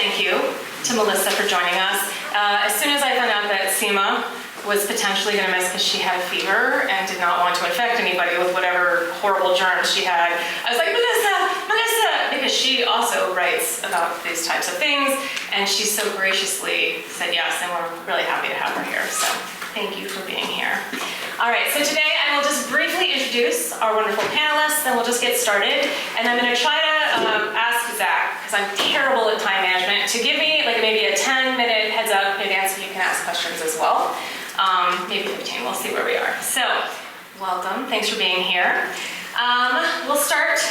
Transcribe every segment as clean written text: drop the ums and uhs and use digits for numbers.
thank you to Melissa for joining us. As soon as I found out that Seema was potentially going to miss because she had a fever and did not want to infect anybody with whatever horrible germs she had, I was like, Melissa, because she also writes about these types of things, and she so graciously said yes, and we're really happy to have her here. So thank you for being here. All right, so today I will just briefly introduce our wonderful panelists, then we'll just get started. And I'm going to try to ask Zach, because I'm terrible at time management, to give me like maybe a 10-minute heads up in advance so you can ask questions as well. Maybe 15, we'll see where we are. So, welcome, thanks for being here. We'll start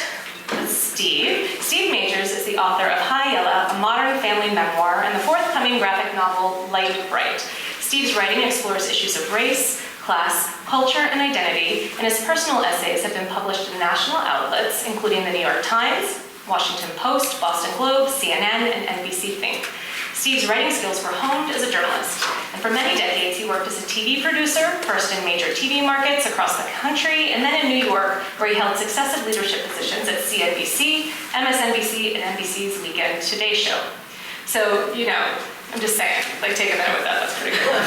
with Steve. Steve Majors is the author of High Yella, a Modern Family Memoir, and the forthcoming graphic novel, Light Bright. Steve's writing explores issues of race, class, culture, and identity, and his personal essays have been published in national outlets, including the New York Times, Washington Post, Boston Globe, CNN, and NBC Think. Steve's writing skills were honed as a journalist, and for many decades he worked as a TV producer, first in major TV markets across the country, and then in New York, where he held successive leadership positions at CNBC, MSNBC, and NBC's Weekend Today Show. So, you know, I'm just saying, like, take a minute with that, that's pretty cool.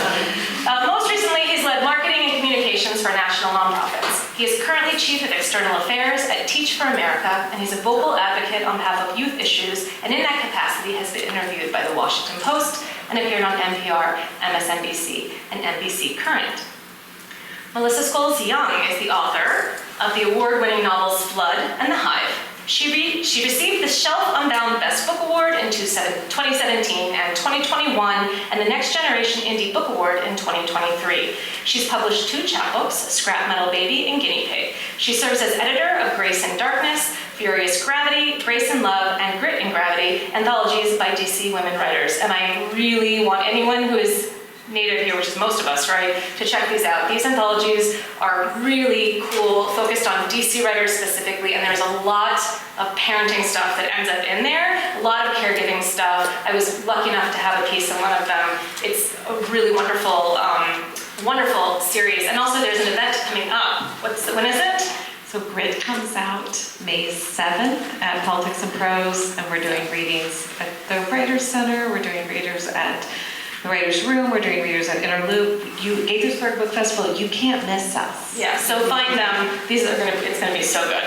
Most recently, he's led marketing and communications for national nonprofits. He is currently Chief of External Affairs at Teach for America, and he's a vocal advocate on behalf of youth issues, and in that capacity has been interviewed by the Washington Post and appeared on NPR, MSNBC, and NBC Current. Melissa Scholes Young is the author of the award-winning novels Flood and The Hive. She received the Shelf Unbound Best Book Award in 2017 and 2021, and the Next Generation Indie Book Award in 2023. She's published 2 chapbooks, Scrap Metal Baby and Guinea Pig. She serves as editor of Grace and Darkness, Furious Gravity, Grace and Love, and Grit and Gravity, anthologies by DC women writers. And I really want anyone who is native here, which is most of us, right, to check these out. These anthologies are really cool, focused on DC writers specifically, and there's a lot of parenting stuff that ends up in there, a lot of caregiving stuff. I was lucky enough to have a piece in one of them. It's a really wonderful, wonderful series. And also there's an event coming up. When is it? So Grit comes out May 7th at Politics and Prose, and we're doing readings at the Writers Center, we're doing readers at the Writers Room, we're doing readers at Interloop, Gaithersburg Book Festival, you can't miss us. Yeah, so find them. It's gonna be so good.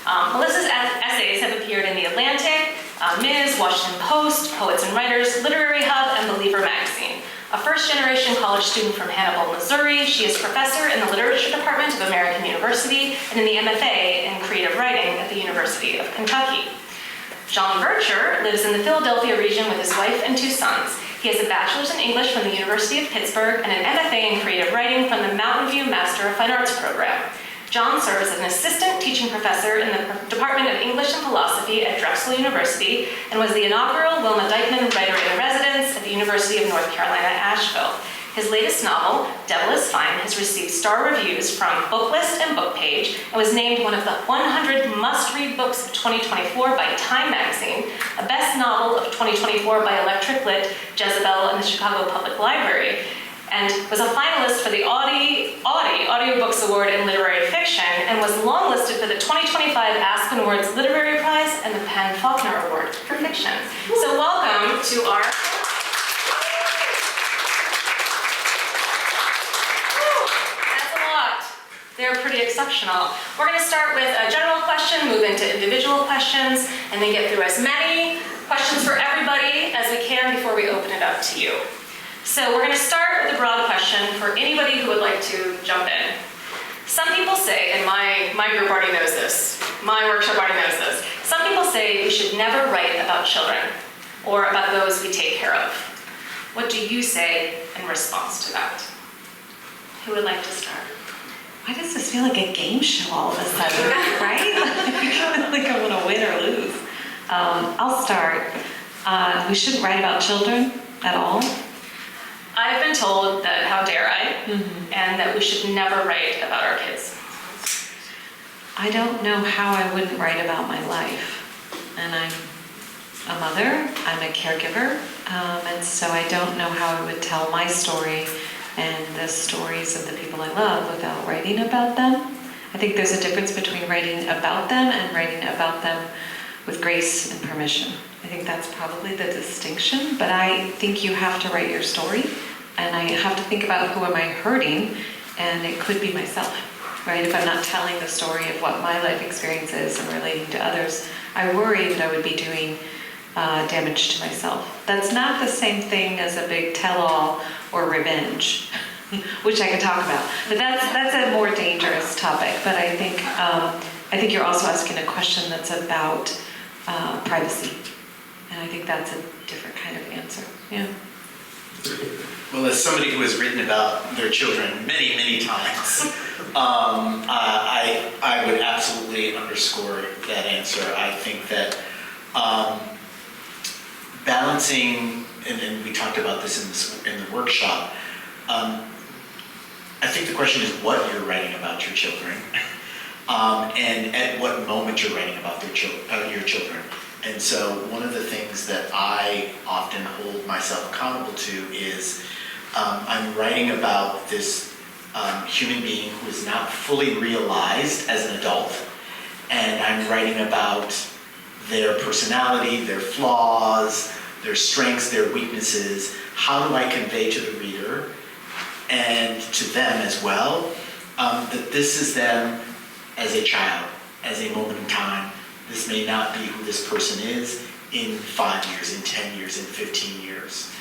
Melissa's essays have appeared in The Atlantic, Ms., Washington Post, Poets and Writers, Literary Hub, and Believer magazine. A first-generation college student from Hannibal, Missouri, she is professor in the Literature Department of American University and in the MFA in Creative Writing at the University of Kentucky. John Vercher lives in the Philadelphia region with his wife and 2 sons. He has a bachelor's in English from the University of Pittsburgh and an MFA in Creative Writing from the Mountain View Master of Fine Arts program. John serves as an assistant teaching professor in the Department of English and Philosophy at Drexel University and was the inaugural Wilma Dykeman Writer-in-Residence at the University of North Carolina, Asheville. His latest novel, Devil is Fine, has received star reviews from Booklist and Bookpage and was named one of the 100 must-read books of 2024 by Time magazine, a best novel of 2024 by Electric Lit, Jezebel, and the Chicago Public Library, and was a finalist for the Audie Audiobooks Award in Literary Fiction and was longlisted for the 2025 Aspen Awards Literary Prize and the Penn Faulkner Award for Fiction. So welcome to our... They're pretty exceptional. We're going to start with a general question, move into individual questions, and then get through as many questions for everybody as we can before we open it up to you. So we're going to start with a broad question for anybody who would like to jump in. Some people say, and my group already knows this, my workshop already knows this, some people say we should never write about children or about those we take care of. What do you say in response to that? Who would like to start? Why does this feel like a game show all of a sudden, right? Like I want to win or lose. I'll start. We shouldn't write about children at all. I've been told that, how dare I, and that we should never write about our kids. I don't know how I wouldn't write about my life. And I'm a mother, I'm a caregiver, and so I don't know how I would tell my story and the stories of the people I love without writing about them. I think there's a difference between writing about them and writing about them with grace and permission. I I think that's probably the distinction, but I think you have to write your story, and I have to think about who am I hurting, and it could be myself, right? If I'm not telling the story of what my life experience is and relating to others, I worry that I would be doing damage to myself. That's not the same thing as a big tell-all or revenge, which I could talk about. But that's a more dangerous topic. But I think you're also asking a question that's about privacy, and I think that's a different kind of answer. Yeah. Well, as somebody who has written about their children many, many times, I would absolutely underscore that answer. I think that balancing, and we talked about this in the workshop, I think the question is what you're writing about your children, and at what moment you're writing about your children. And so one of the things that I often hold myself accountable to is I'm writing about this human being who is not fully realized as an adult, and I'm writing about their personality, their flaws, their strengths, their weaknesses. How do I convey to the reader and to them as well that this is them as a child, as a moment in time. This may not be who this person is in 5 years, in 10 years, in 15 years.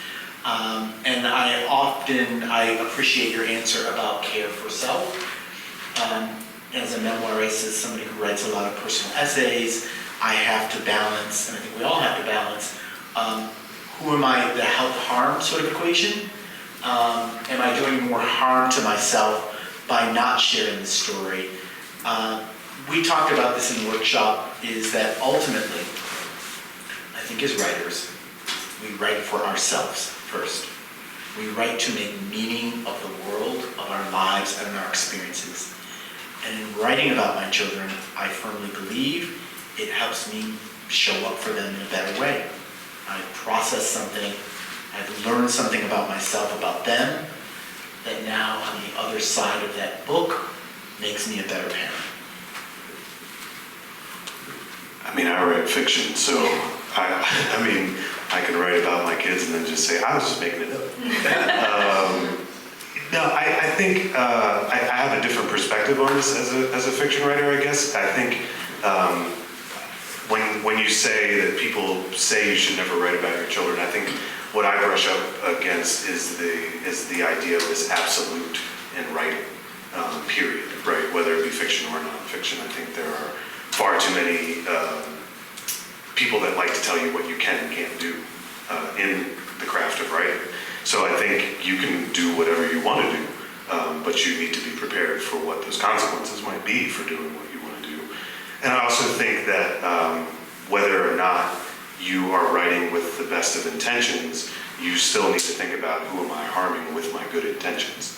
And I appreciate your answer about care for self. As a memoirist, as somebody who writes a lot of personal essays, I have to balance, and I think we all have to balance, who am I, the help-harm sort of equation? Am I doing more harm to myself by not sharing the story? We talked about this in the workshop, is that ultimately, I think as writers, we write for ourselves first. We write to make meaning of the world, of our lives, and our experiences. And in writing about my children, I firmly believe it helps me show up for them in a better way. I process something, I've learned something about myself, about them, that now on the other side of that book makes me a better parent. I mean, I write fiction, so I can write about my kids and then just say, I was just making it up. No, I think I have a different perspective on this as a fiction writer, I guess. I think when you say that people say you should never write about your children, I think what I brush up against is the idea of this absolute in writing, period, right? Whether it be fiction or nonfiction. I think there are far too many people that like to tell you what you can and can't do in the craft of writing. So I think you can do whatever you want to do, but you need to be prepared for what those consequences might be for doing what you want to do. And I also think that whether or not you are writing with the best of intentions, you still need to think about who am I harming with my good intentions.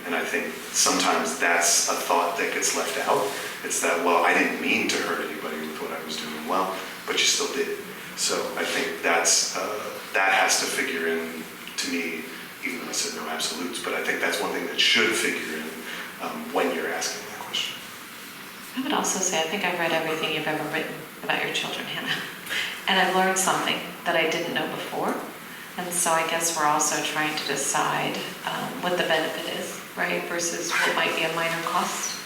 And I think sometimes that's a thought that gets left out. It's that, well, I didn't mean to hurt anybody with what I was doing. Well, but you still did. So I think that has to figure in to me, even though I said no absolutes, but I think that's one thing that should figure in when you're asking that question. I would also say I think I've read everything you've ever written about your children, Hannah. And I've learned something that I didn't know before. And so I guess we're also trying to decide what the benefit is, right, versus what might be a minor cost.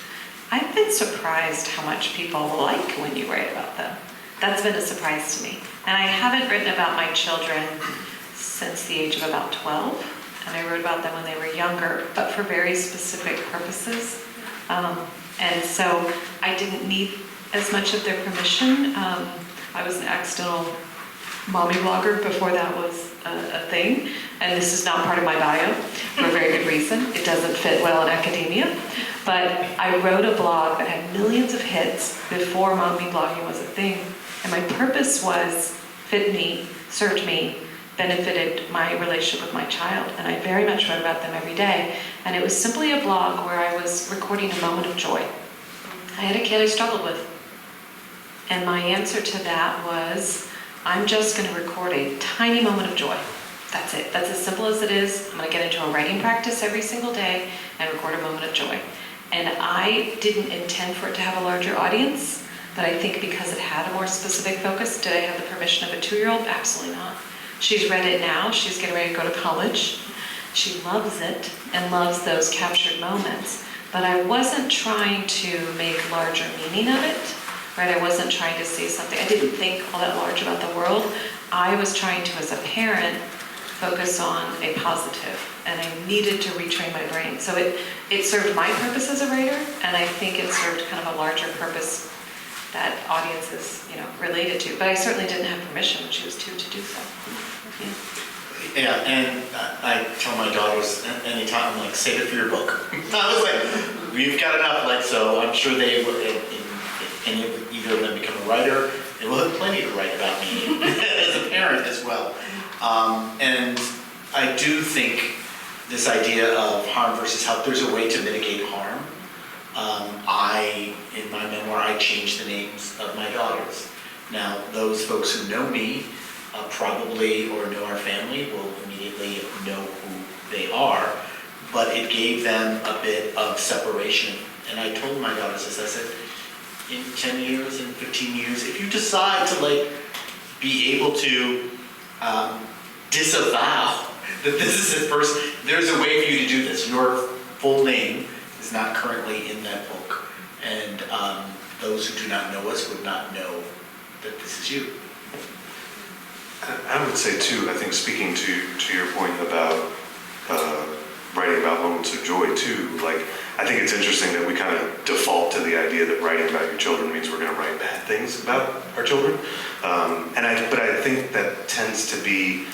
I've been surprised how much people like when you write about them. That's been a surprise to me. And I haven't written about my children since the age of about 12. And I wrote about them when they were younger, but for very specific purposes. And so I didn't need as much of their permission. I was an accidental mommy blogger before that was a thing. And this is not part of my bio for a very good reason. It doesn't fit well in academia. But I wrote a blog that had millions of hits before mommy blogging was a thing. And my purpose was fit me, served me, benefited my relationship with my child. And I very much wrote about them every day. And it was simply a blog where I was recording a moment of joy. I had a kid I struggled with. And my answer to that was, I'm just going to record a tiny moment of joy. That's it. That's as simple as it is. I'm going to get into a writing practice every single day and record a moment of joy. And I didn't intend for it to have a larger audience. But I think because it had a more specific focus, did I have the permission of a 2-year-old? Absolutely not. She's read it now. She's getting ready to go to college. She loves it and loves those captured moments. But I wasn't trying to make larger meaning of it, right? I wasn't trying to say something. I didn't think all that large about the world. I was trying to, as a parent, focus on a positive, and I needed to retrain my brain. So it served my purpose as a writer, and I think it served kind of a larger purpose that audiences, related to. But I certainly didn't have permission when she was 2 to do so. Yeah. Yeah, and I tell my daughters anytime, I'm like, save it for your book. I was like, we've got enough, so I'm sure they will, if either of them become a writer, they will have plenty to write about me as a parent as well. And I do think this idea of harm versus help, there's a way to mitigate harm. In my memoir, I changed the names of my daughters. Now, those folks who know me probably, or know our family, will immediately know who they are, but it gave them a bit of separation. And I told my daughters this, I said, in 10 years, in 15 years, if you decide to be able to disavow that this is a person, there's a way for you to do this. Your full name is not currently in that book. And those who do not know us would not know that this is you. I would say too, I think speaking to your point about writing about moments of joy too, I think it's interesting that we kind of default to the idea that writing about your children means we're going to write bad things about our children. But I think that tends to be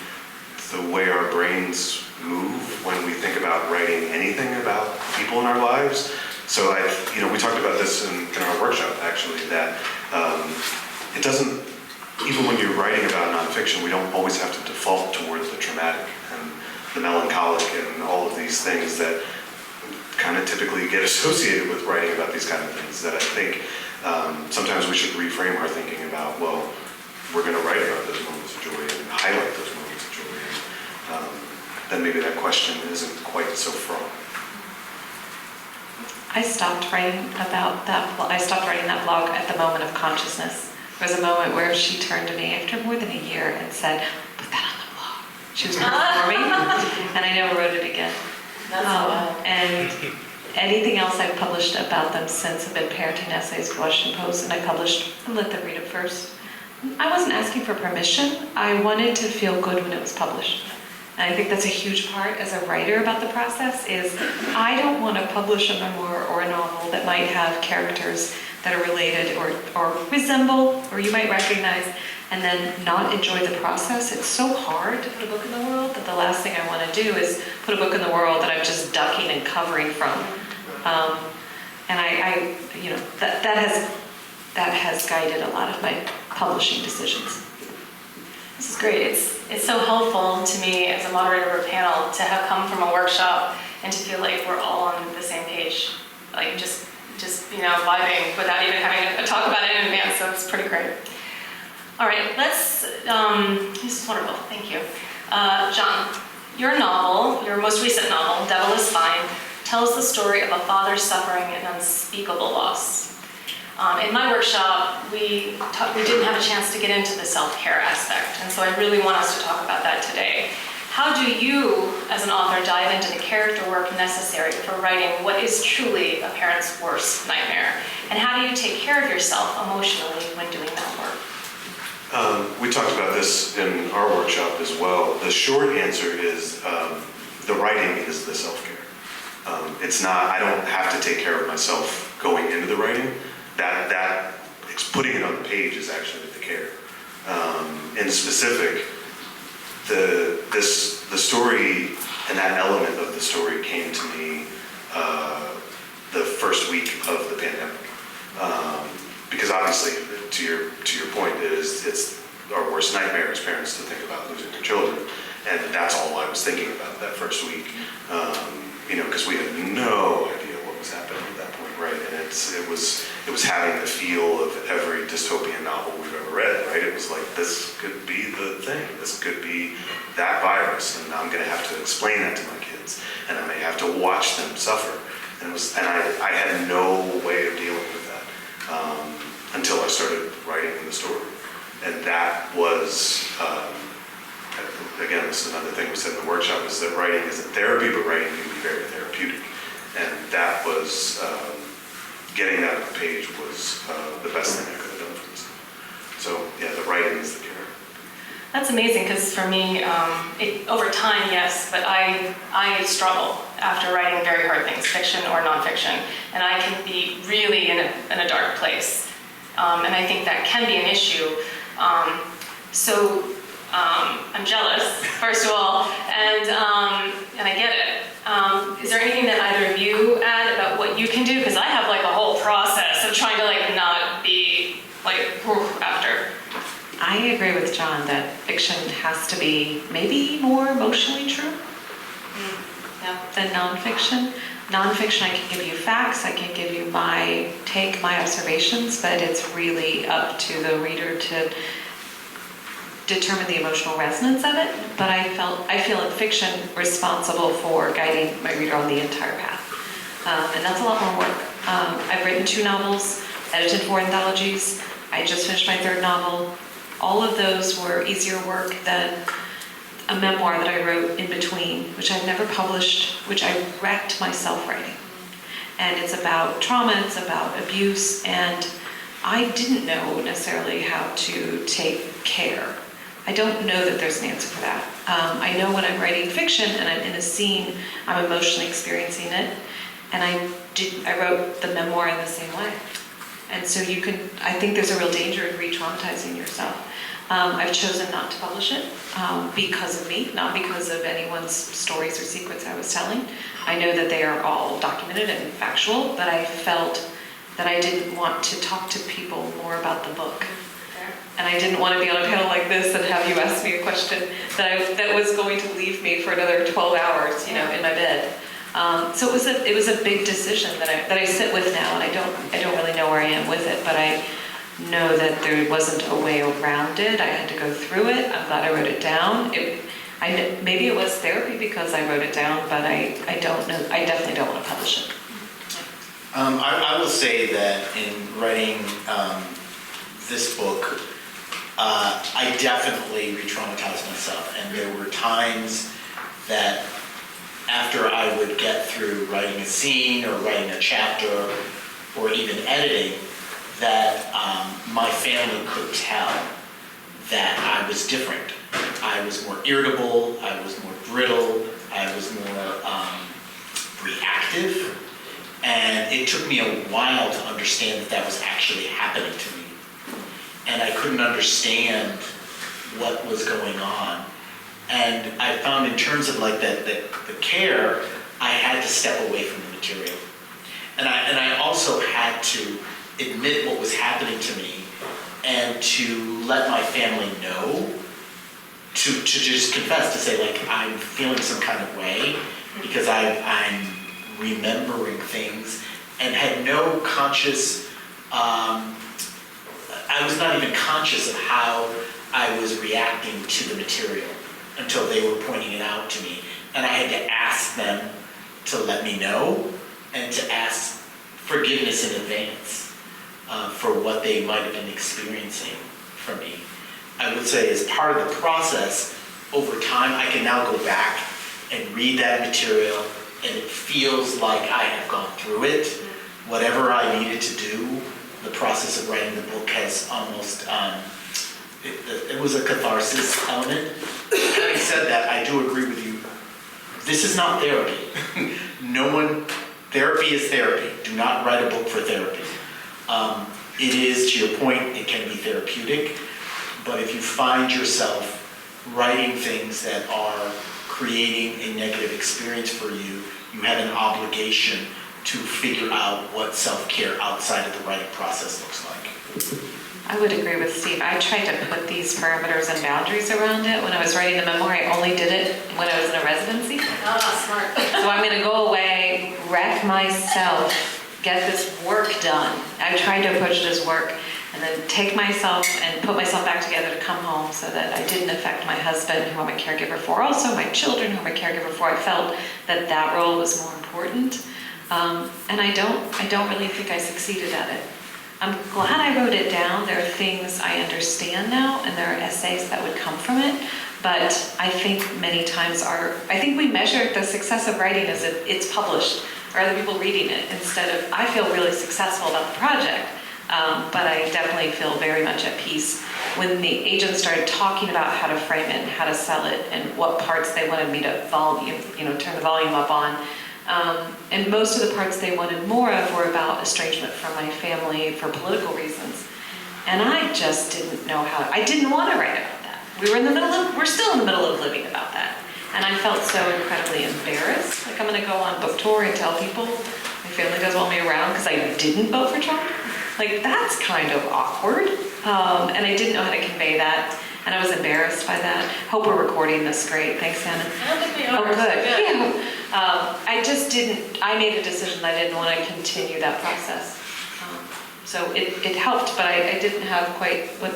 the way our brains move when we think about writing anything about people in our lives. So we talked about this in our workshop actually, that it doesn't, even when you're writing about nonfiction, we don't always have to default towards the traumatic and the melancholic and all of these things that kind of typically get associated with writing about these kind of things, that I think sometimes we should reframe our thinking about, well, we're going to write about those moments of joy and highlight those moments of joy. And then maybe that question isn't quite so fraught. I stopped writing that blog at the moment of consciousness. There was a moment where she turned to me after more than a year and said, put that on the blog. She was performing, and I never wrote it again. And anything else I've published about them since have been parenting essays, Washington Post, and I let them read it first. I wasn't asking for permission. I wanted to feel good when it was published. And I think that's a huge part as a writer about the process is I don't want to publish a memoir or a novel that might have characters that are related or resemble or you might recognize and then not enjoy the process. It's so hard to put a book in the world that the last thing I want to do is put a book in the world that I'm just ducking and covering from. And that has guided a lot of my publishing decisions. This is great. It's so helpful to me as a moderator of a panel to have come from a workshop and to feel like we're all on the same page, just vibing without even having to talk about it in advance. So it's pretty great. All right, this is wonderful. Thank you, John. Your novel, your most recent novel, Devil is Fine, tells the story of a father suffering an unspeakable loss. In my workshop, we didn't have a chance to get into the self-care aspect, and so I really want us to talk about that today. How do you, as an author, dive into the character work necessary for writing what is truly a parent's worst nightmare? And how do you take care of yourself emotionally when doing that work? We talked about this in our workshop as well. The short answer is the writing is the self-care. It's not, I don't have to take care of myself going into the writing. That it's putting it on the page is actually the care. In specific, the story and that element of the story came to me the first week of the pandemic, because obviously, to your point, it's our worst nightmare as parents to think about losing their children, and that's all I was thinking about that first week, because we had no idea what was happening at that point, right? And it was having the feel of every dystopian novel we've ever read, right? It was like, this could be the thing, this could be that virus, and I'm going to have to explain that to my kids, and I may have to watch them suffer. And I had no way of dealing with that. until I started writing the story. And that was, again, this is another thing we said in the workshop, is that writing isn't therapy, but writing can be very therapeutic. And that was, getting that on the page was the best thing I could have done for myself. So yeah, the writing is the cure. That's amazing, because for me, over time, yes, but I struggle after writing very hard things, fiction or nonfiction, and I can be really in a dark place. And I think that can be an issue. So I'm jealous, first of all, and I get it. Is there anything that either of you add about what you can do? Because I have like a whole process of trying to like not be like after. I agree with John that fiction has to be maybe more emotionally true than nonfiction. Nonfiction, I can give you facts, I can give you my take, my observations, but it's really up to the reader to determine the emotional resonance of it. But I feel in fiction responsible for guiding my reader on the entire path. And that's a lot more work. I've written 2 novels, edited 4 anthologies. I just finished my 3rd novel. All of those were easier work than a memoir that I wrote in between, which I've never published, which I wrecked myself writing. And it's about trauma, it's about abuse, and I didn't know necessarily how to take care. I don't know that there's an answer for that. I know when I'm writing fiction and I'm in a scene, I'm emotionally experiencing it, and I wrote the memoir in the same way. And so I think there's a real danger in re-traumatizing yourself. I've chosen not to publish it because of me, not because of anyone's stories or secrets I was telling. I know that they are all documented and factual, but I felt that I didn't want to talk to people more about the book. And I didn't want to be on a panel like this and have you ask me a question that was going to leave me for another 12 hours, in my bed. So it was a big decision that I sit with now, and I don't really know where I am with it, but I know that there wasn't a way around it. I had to go through it. I'm glad I wrote it down. Maybe it was therapy because I wrote it down, but I don't know. I definitely don't want to publish it. I will say that in writing this book, I definitely re-traumatized myself, and there were times that after I would get through writing a scene or writing a chapter or even editing, that my family could tell that I was different. I was more irritable, I was more brittle, I was more reactive, and it took me a while to understand that was actually happening to me. And I couldn't understand what was going on. And I found in terms of like the care, I had to step away from the material. And I also had to admit what was happening to me and to let my family know, to just confess, to say like, I'm feeling some kind of way because I'm remembering things, and had no conscious, I was not even conscious of how I was reacting to the material until they were pointing it out to me. And I had to ask them to let me know and to ask forgiveness in advance for what they might have been experiencing from me. I would say as part of the process, over time, I can now go back and read that material, and it feels like I have gone through it. Whatever I needed to do, the process of writing the book has almost, it was a catharsis element. Having said that, I do agree with you. This is not therapy. Therapy is therapy. Do not write a book for therapy. It is, to your point, it can be therapeutic, but if you find yourself writing things that are creating a negative experience for you, you have an obligation to figure out what self-care outside of the writing process looks like. I would agree with Steve. I tried to put these parameters and boundaries around it. When I was writing the memoir, I only did it when I was in a residency. Oh, smart. So I'm going to go away, wreck myself, get this work done. I tried to approach it as work, and then take myself and put myself back together to come home so that I didn't affect my husband, who I'm a caregiver for, also my children, who I'm a caregiver for. I felt that that role was more important. And I don't really think I succeeded at it. I'm glad I wrote it down. There are things I understand now, and there are essays that would come from it. But I think many times I think we measure the success of writing as if it's published or other people reading it, instead of, I feel really successful about the project. But I definitely feel very much at peace when the agents started talking about how to frame it and how to sell it and what parts they wanted me to turn the volume up on. And most of the parts they wanted more of were about estrangement from my family for political reasons. And I just didn't know I didn't want to write about that. We're still in the middle of living about that. And I felt so incredibly embarrassed. Like, I'm going to go on book tour and tell people my family doesn't want me around because I didn't vote for Trump. Like, that's kind of awkward. And I didn't know how to convey that. And I was embarrassed by that. Hope we're recording this great. Thanks, Hannah. I don't think we are. Oh, good. Yeah. I made a decision that I didn't want to continue that process. So it helped, but I didn't have quite what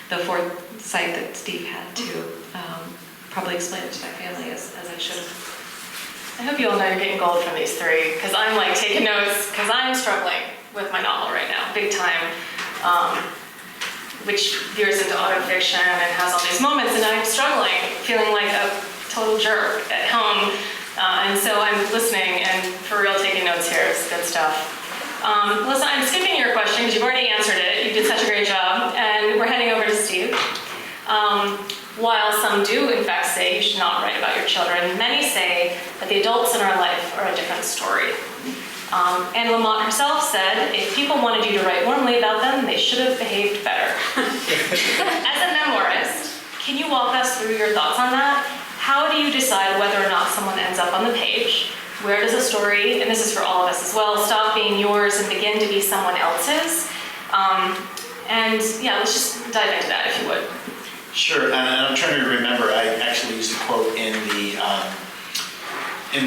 the foresight that Steve had to probably explain it to my family as I should have. I hope you all know you're getting gold from these three, because I'm like taking notes, because I'm struggling with my novel right now, big time, which veers into autofiction and has all these moments, and I'm struggling, feeling like a total jerk at home. And so I'm listening and for real taking notes here. It's good stuff. Melissa, I'm skipping your question because you've already answered it. You did such a great job. And we're heading over to Steve. While some do, in fact, say you should not write about your children, many say that the adults in our life are a different story. Anne Lamott herself said, if people wanted you to write warmly about them, they should have behaved better. As a memoirist, can you walk us through your thoughts on that? How do you decide whether or not someone ends up on the page? Where does a story, and this is for all of us as well, stop being yours and begin to be someone else's? And yeah, let's just dive into that if you would. Sure, and I'm trying to remember, I actually used a quote in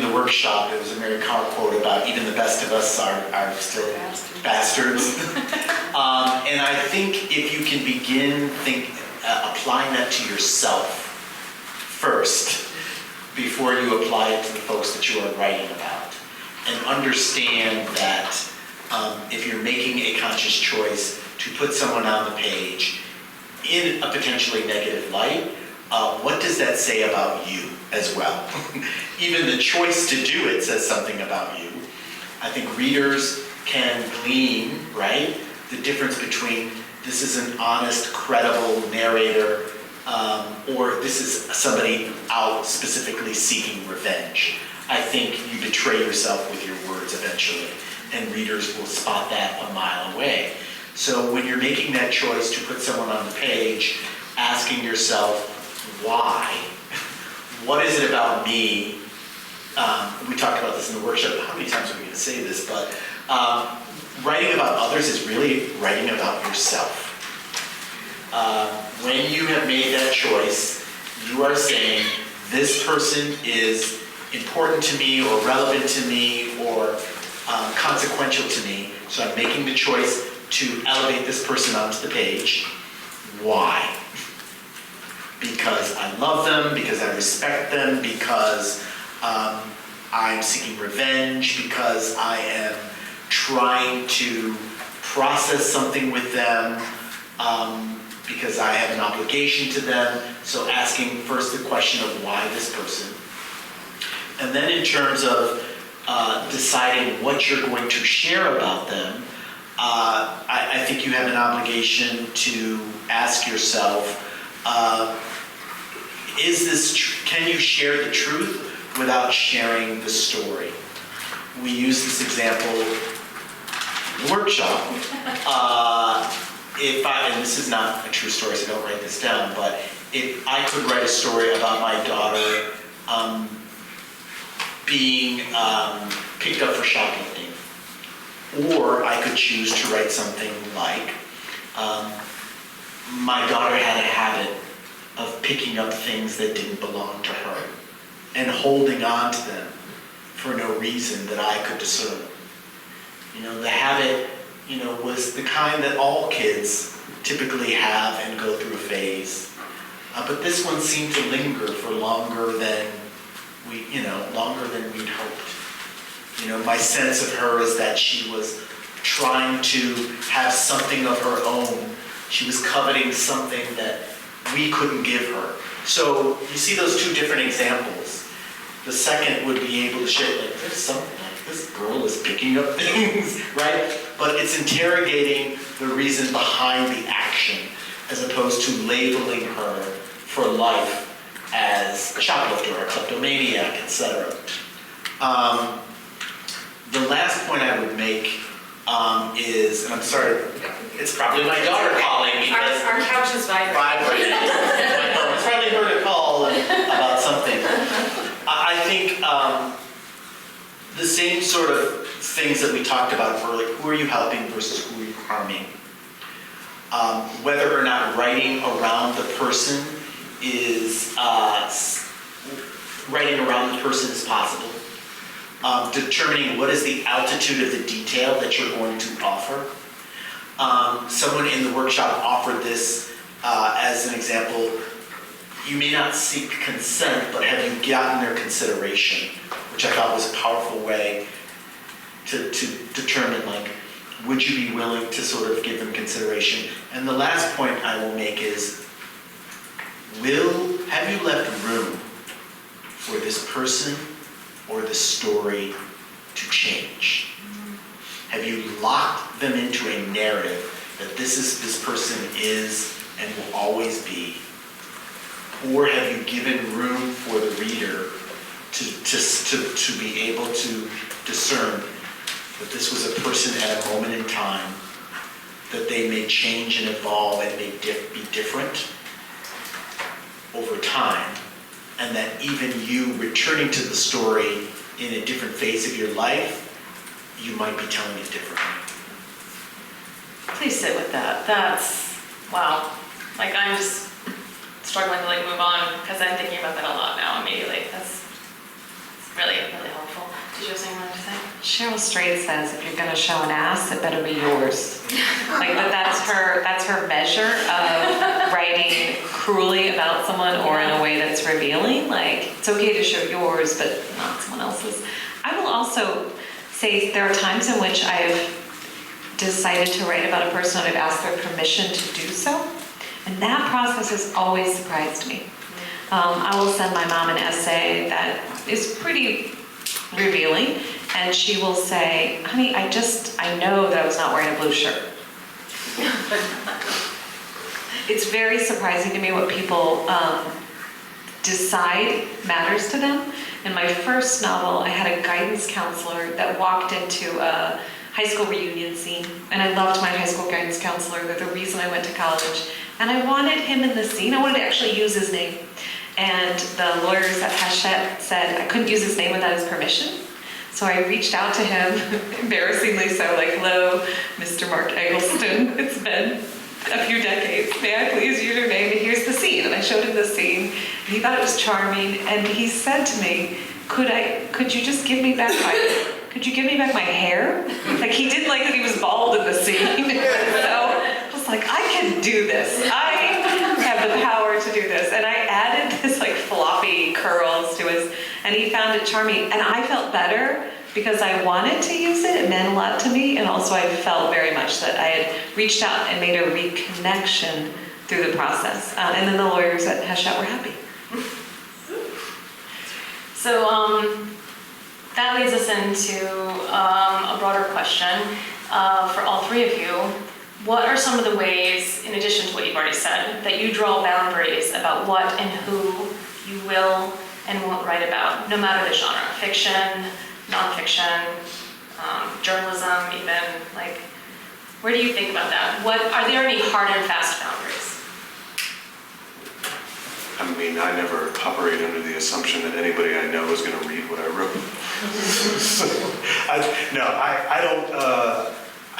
the workshop. It was a Mary Carr quote about even the best of us are still bastards. And I think if you can begin applying that to yourself first, before you apply it to the folks that you are writing about, and understand that if you're making a conscious choice to put someone on the page in a potentially negative light, what does that say about you as well? Even the choice to do it says something about you. I think readers can glean, right, the difference between this is an honest, credible narrator, or this is somebody out specifically seeking revenge. I think you betray yourself with your words eventually, and readers will spot that a mile away. So when you're making that choice to put someone on the page, asking yourself, why? What is it about me? We talked about this in the workshop. How many times are we going to say this? But writing about others is really writing about yourself. When you have made that choice, you are saying, this person is important to me or relevant to me or consequential to me. So I'm making the choice to elevate this person onto the page. Why? Because I love them, because I respect them, because I'm seeking revenge, because I am trying to process something with them, because I have an obligation to them. So asking first the question of why this person. And then in terms of deciding what you're going to share about them, I think you have an obligation to ask yourself, can you share the truth without sharing the story? We use this example in the workshop. And this is not a true story, so don't write this down, but if I could write a story about my daughter being picked up for shoplifting, or I could choose to write something like, my daughter had a habit of picking up things that didn't belong to her and holding on to them for no reason that I could discern. The habit, was the kind that all kids typically have and go through a phase. But this one seemed to linger for longer than we'd hoped. My sense of her is that she was trying to have something of her own. She was coveting something that we couldn't give her. So you see those two different examples. The second would be able to share, like, there's something like this girl is picking up things, right? But it's interrogating the reason behind the action, as opposed to labeling her for life as a shoplifter or a kleptomaniac, etc. The last point I would make is, and I'm sorry, it's probably my daughter calling because Our couch is vibrating. it's probably her to call about something. I think the same sort of things that we talked about earlier, who are you helping versus who are you harming? Whether or not writing around the person is possible. Determining what is the altitude of the detail that you're going to offer. Someone in the workshop offered this as an example. You may not seek consent, but have you gotten their consideration? Which I thought was a powerful way to determine, like, would you be willing to sort of give them consideration? And the last point I will make is, have you left room for this person or the story to change? Have you locked them into a narrative that this person is and will always be? Or have you given room for the reader to be able to discern that this was a person at a moment in time, that they may change and evolve and may be different over time, and that even you returning to the story in a different phase of your life, you might be telling it differently. Please sit with that. That's, wow. Like, I'm just struggling to like move on because I'm thinking about that a lot now immediately. That's really, really helpful. Did you have something you wanted to say? Cheryl Strait says, if you're going to show an ass, it better be yours. Like, but that's her measure of writing cruelly about someone or in a way that's revealing. Like, it's okay to show yours, but not someone else's. I will also say there are times in which I've decided to write about a person and I've asked their permission to do so. And that process has always surprised me. I will send my mom an essay that is pretty revealing, and she will say, honey, I know that I was not wearing a blue shirt. It's very surprising to me what people decide matters to them. In my first novel, I had a guidance counselor that walked into a high school reunion scene, and I loved my high school guidance counselor. They're the reason I went to college. And I wanted him in the scene. I wanted to actually use his name. And the lawyers at Hachette said I couldn't use his name without his permission. So I reached out to him, embarrassingly so, like, hello, Mr. Mark Eggleston. It's been a few decades. May I please use your name? And here's the scene. And I showed him the scene. And he thought it was charming. And he said to me, could you just give me back my hair? Like, he didn't like that he was bald in the scene. So I was like, I can do this. I have the power to do this. And I added this like floppy curls to his, and he found it charming. And I felt better because I wanted to use it. It meant a lot to me. And also I felt very much that I had reached out and made a reconnection through the process. And then the lawyers at Hachette were happy. So that leads us into a broader question for all three of you. What are some of the ways, in addition to what you've already said, that you draw boundaries about what and who you will and won't write about, no matter the genre? Fiction, nonfiction, journalism even, like, where do you think about that? Are there any hard and fast boundaries? I mean, I never operate under the assumption that anybody I know is going to read what I wrote. I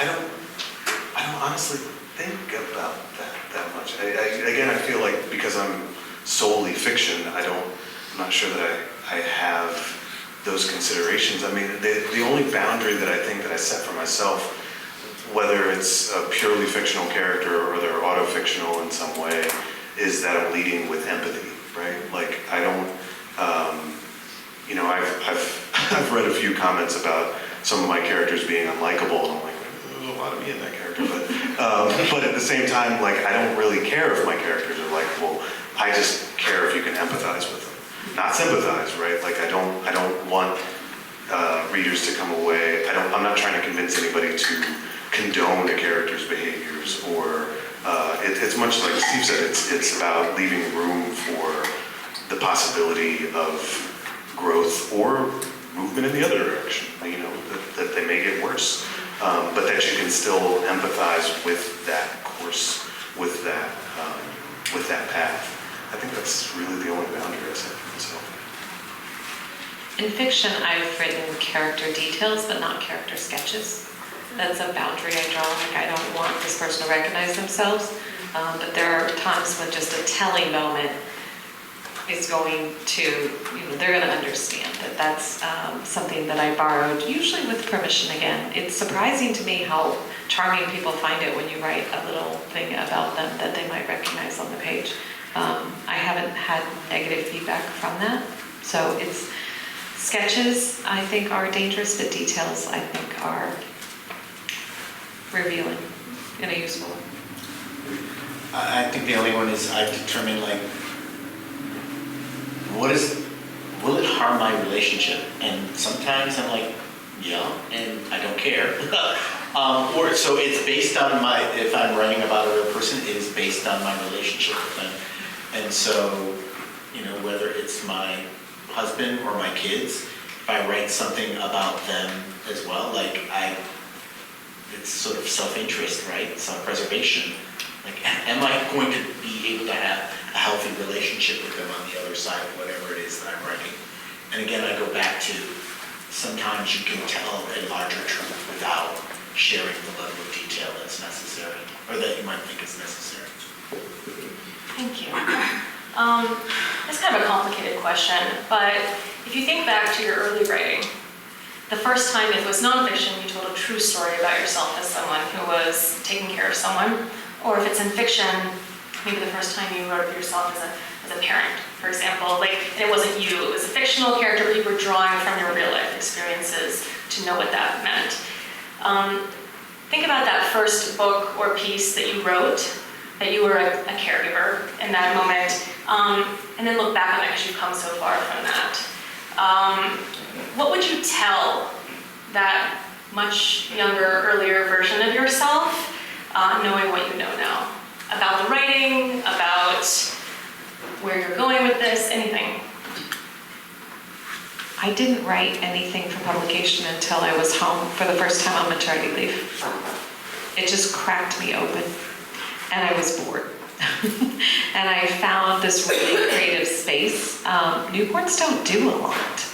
don't honestly think about that much. Again, I feel like because I'm solely fiction, I'm not sure that I have those considerations. I mean, the only boundary that I think that I set for myself, whether it's a purely fictional character or they're auto-fictional in some way, is that I'm leading with empathy, right? Like, I don't, I've read a few comments about some of my characters being unlikable, and I'm like, be in that character, but at the same time, like, I don't really care if my characters are likable. I just care if you can empathize with them, not sympathize, right? Like, I don't want readers to come away. I'm not trying to convince anybody to condone a character's behaviors, or it's much like Steve said. It's about leaving room for the possibility of growth or movement in the other direction. You know, that they may get worse, but that you can still empathize with that course, with that path. I think that's really the only boundary I set for myself. In fiction, I've written character details, but not character sketches. That's a boundary I draw. Like, I don't want this person to recognize themselves, but there are times when just a telling moment is going to, they're going to understand that that's something that I borrowed, usually with permission again. It's surprising to me how charming people find it when you write a little thing about them that they might recognize on the page. I haven't had negative feedback from that. So it's sketches, I think, are dangerous, but details, I think, are revealing in a useful way. I think the only one is I determine, like, will it harm my relationship? And sometimes I'm like, yeah, and I don't care. Or so it's based on if I'm writing about a real person, it is based on my relationship with them. And so, whether it's my husband or my kids, if I write something about them as well, like it's sort of self-interest, right? Self-preservation. Like, am I going to be able to have a healthy relationship with them on the other side of whatever it is that I'm writing? And again, I go back to sometimes you can tell a larger truth without sharing the level of detail that's necessary, or that you might think is necessary. Thank you. It's kind of a complicated question, but if you think back to your early writing, the first time, if it was nonfiction, you told a true story about yourself as someone who was taking care of someone, or if it's in fiction, maybe the first time you wrote of yourself as a parent, for example, and it wasn't you, it was a fictional character, but you were drawing from your real life experiences to know what that meant. Think about that first book or piece that you wrote, that you were a caregiver in that moment, and then look back on it because you've come so far from that. What would you tell that much younger, earlier version of yourself, knowing what you know now? About the writing, about where you're going with this, anything? I didn't write anything for publication until I was home for the first time on maternity leave. It just cracked me open, and I was bored. And I found this really creative space. Newborns don't do a lot.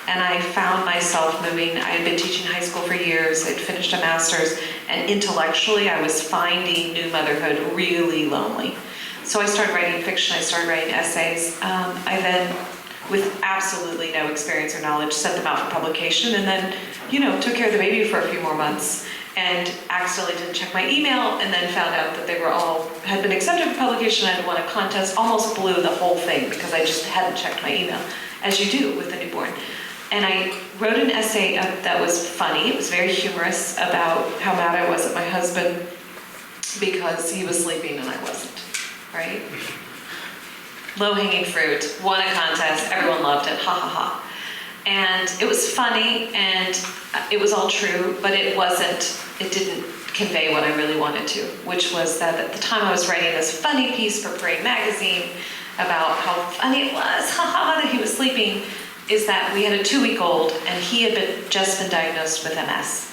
And I found myself moving. I had been teaching high school for years. I'd finished a master's, and intellectually I was finding new motherhood really lonely. So I started writing fiction, I started writing essays. I then, with absolutely no experience or knowledge, sent them out for publication, and then, took care of the baby for a few more months, and accidentally didn't check my email, and then found out that they had been accepted for publication. I had won a contest, almost blew the whole thing because I just hadn't checked my email, as you do with a newborn. And I wrote an essay that was funny. It was very humorous about how mad I was at my husband because he was sleeping and I wasn't, right? Low-hanging fruit, won a contest, everyone loved it, ha ha ha. And it was funny and it was all true, but it didn't convey what I really wanted to, which was that at the time I was writing this funny piece for Parade magazine about how funny it was, ha ha, that he was sleeping, is that we had a 2-week-old and he had just been diagnosed with MS.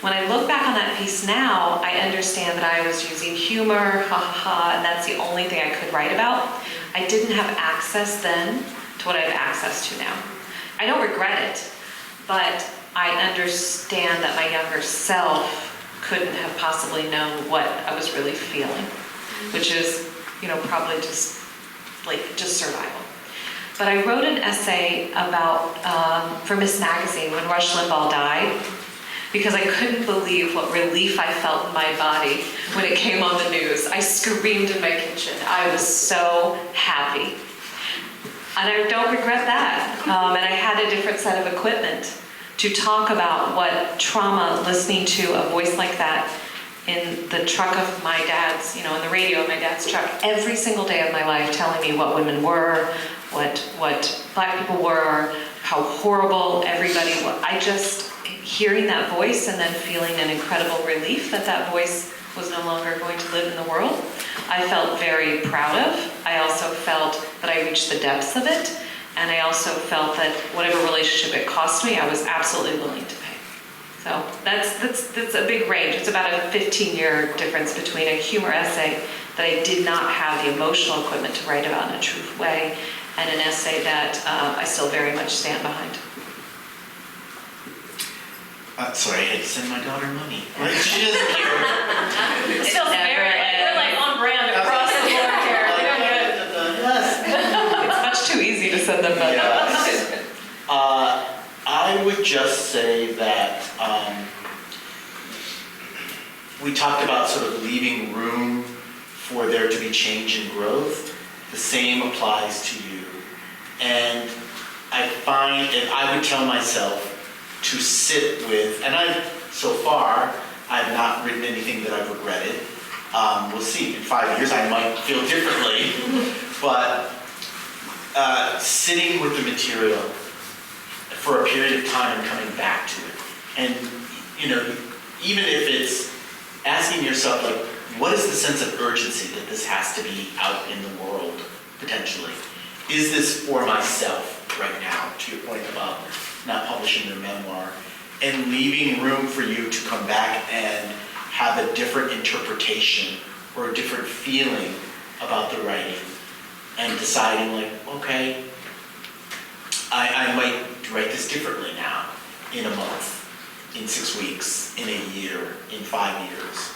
When I look back on that piece now, I understand that I was using humor, ha ha ha, and that's the only thing I could write about. I didn't have access then to what I have access to now. I don't regret it, but I understand that my younger self couldn't have possibly known what I was really feeling, which is, probably just survival. But I wrote an essay about, for Miss Magazine when Rush Limbaugh died, because I couldn't believe what relief I felt in my body when it came on the news. I screamed in my kitchen. I was so happy. And I don't regret that. And I had a different set of equipment to talk about what trauma, listening to a voice like that in the truck of my dad's, in the radio of my dad's truck, every single day of my life, telling me what women were, what Black people were, how horrible everybody was. Hearing that voice and then feeling an incredible relief that voice was no longer going to live in the world, I felt very proud of. I also felt that I reached the depths of it, and I also felt that whatever relationship it cost me, I was absolutely willing to pay. So that's a big range. It's about a 15-year difference between a humor essay that I did not have the emotional equipment to write about in a truthful way, and an essay that I still very much stand behind. Sorry, I had to send my daughter money. Right? She doesn't care. It feels we're like on brand across the board here. Yes. It's much too easy to send them money. Yes. I would just say that we talked about sort of leaving room for there to be change and growth. The same applies to you. And I find that I would tell myself to sit with, and so far, I've not written anything that I've regretted. We'll see, in 5 years I might feel differently, but sitting with the material for a period of time and coming back to it. And, even if it's asking yourself, like, what is the sense of urgency that this has to be out in the world, potentially? Is this for myself right now, to your point about not publishing your memoir, and leaving room for you to come back and have a different interpretation or a different feeling about the writing, and deciding, like, okay, I might write this differently now, in a month, in 6 weeks, in a year, in 5 years.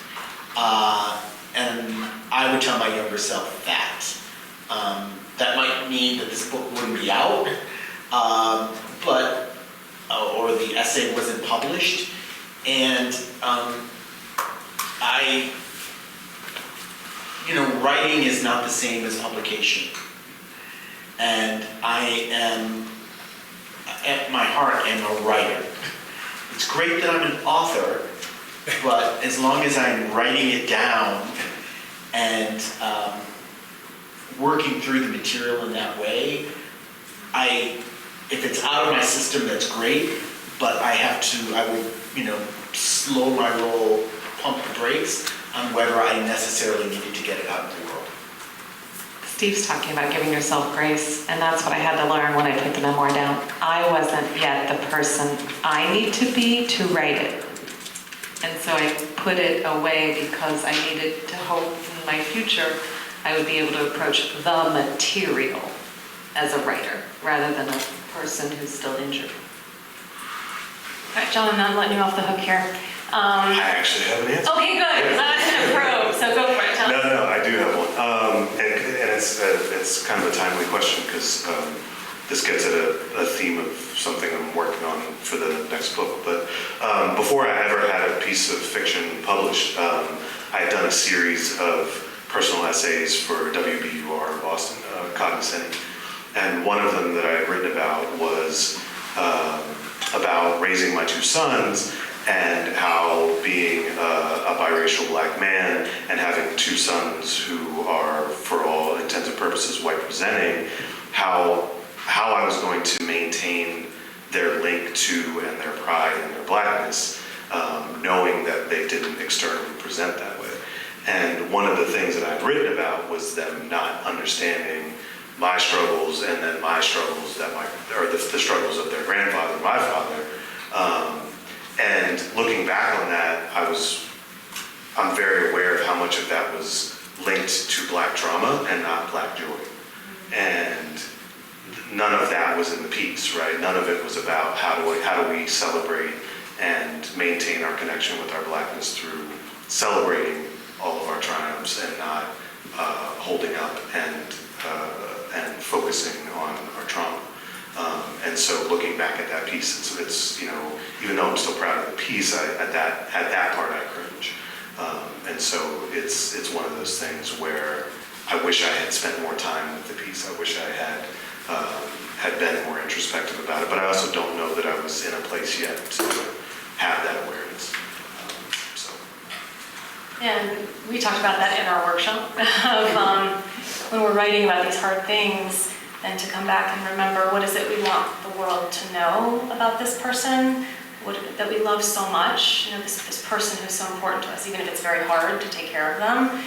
And I would tell my younger self that. That might mean that this book wouldn't be out, or the essay wasn't published. And writing is not the same as publication. And I am, at my heart, am a writer. It's great that I'm an author, but as long as I'm writing it down and working through the material in that way, if it's out of my system, that's great, but I would, slow my roll, pump the brakes on whether I necessarily needed to get it out in the world. Steve's talking about giving yourself grace, and that's what I had to learn when I put the memoir down. I wasn't yet the person I need to be to write it. And so I put it away because I needed to hope in my future I would be able to approach the material as a writer, rather than a person who's still injured. All right, John, I'm not letting you off the hook here. I actually have an answer. Okay, good. I was going to probe, so go for it. Tell us. No, I do have one. And it's kind of a timely question, because this gets at a theme of something I'm working on for the next book. But before I ever had a piece of fiction published, I had done a series of personal essays for WBUR in Boston, Cognizant. And one of them that I had written about was about raising my two sons, and how being a biracial Black man and having two sons who are, for all intents and purposes, white presenting, how I was going to maintain their link to and their pride and their Blackness, knowing that they didn't externally present that way. And one of the things that I'd written about was them not understanding my struggles, and then my struggles the struggles of their grandfather, my father. And looking back on that, I'm very aware of how much of that was linked to Black trauma and not Black joy. And none of that was in the piece, right? None of it was about how do we celebrate and maintain our connection with our Blackness through celebrating all of our triumphs and not holding up and focusing on our trauma. And so looking back at that piece, it's even though I'm still proud of the piece, at that part I cringe. And so it's one of those things where I wish I had spent more time with the piece. I wish I had had been more introspective about it. But I also don't know that I was in a place yet to have that awareness. So. And we talked about that in our workshop of when we're writing about these hard things, then to come back and remember what is it we want the world to know about this person, that we love so much, this person who's so important to us, even if it's very hard to take care of them.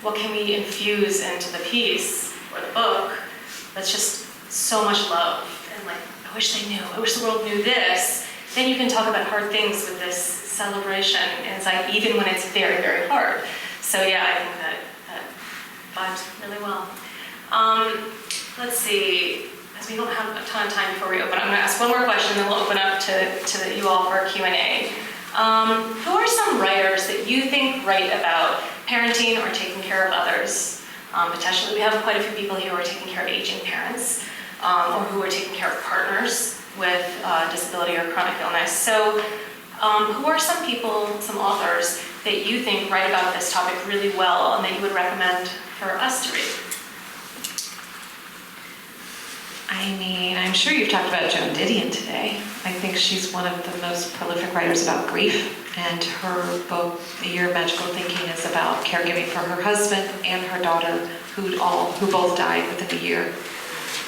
What can we infuse into the piece or the book that's just so much love and like, I wish they knew, I wish the world knew this. Then you can talk about hard things with this celebration inside, even when it's very, very hard. So yeah, I think that vibes really well. Let's see, as we don't have a ton of time before we open, I'm gonna ask one more question, then we'll open up to you all for a Q&A. Who are some writers that you think write about parenting or taking care of others? Potentially, we have quite a few people here who are taking care of aging parents, or who are taking care of partners with disability or chronic illness. So who are some people, some authors, that you think write about this topic really well and that you would recommend for us to read? I mean, I'm sure you've talked about Joan Didion today. I think she's one of the most prolific writers about grief, and her book, A Year of Magical Thinking, is about caregiving for her husband and her daughter, who both died within a year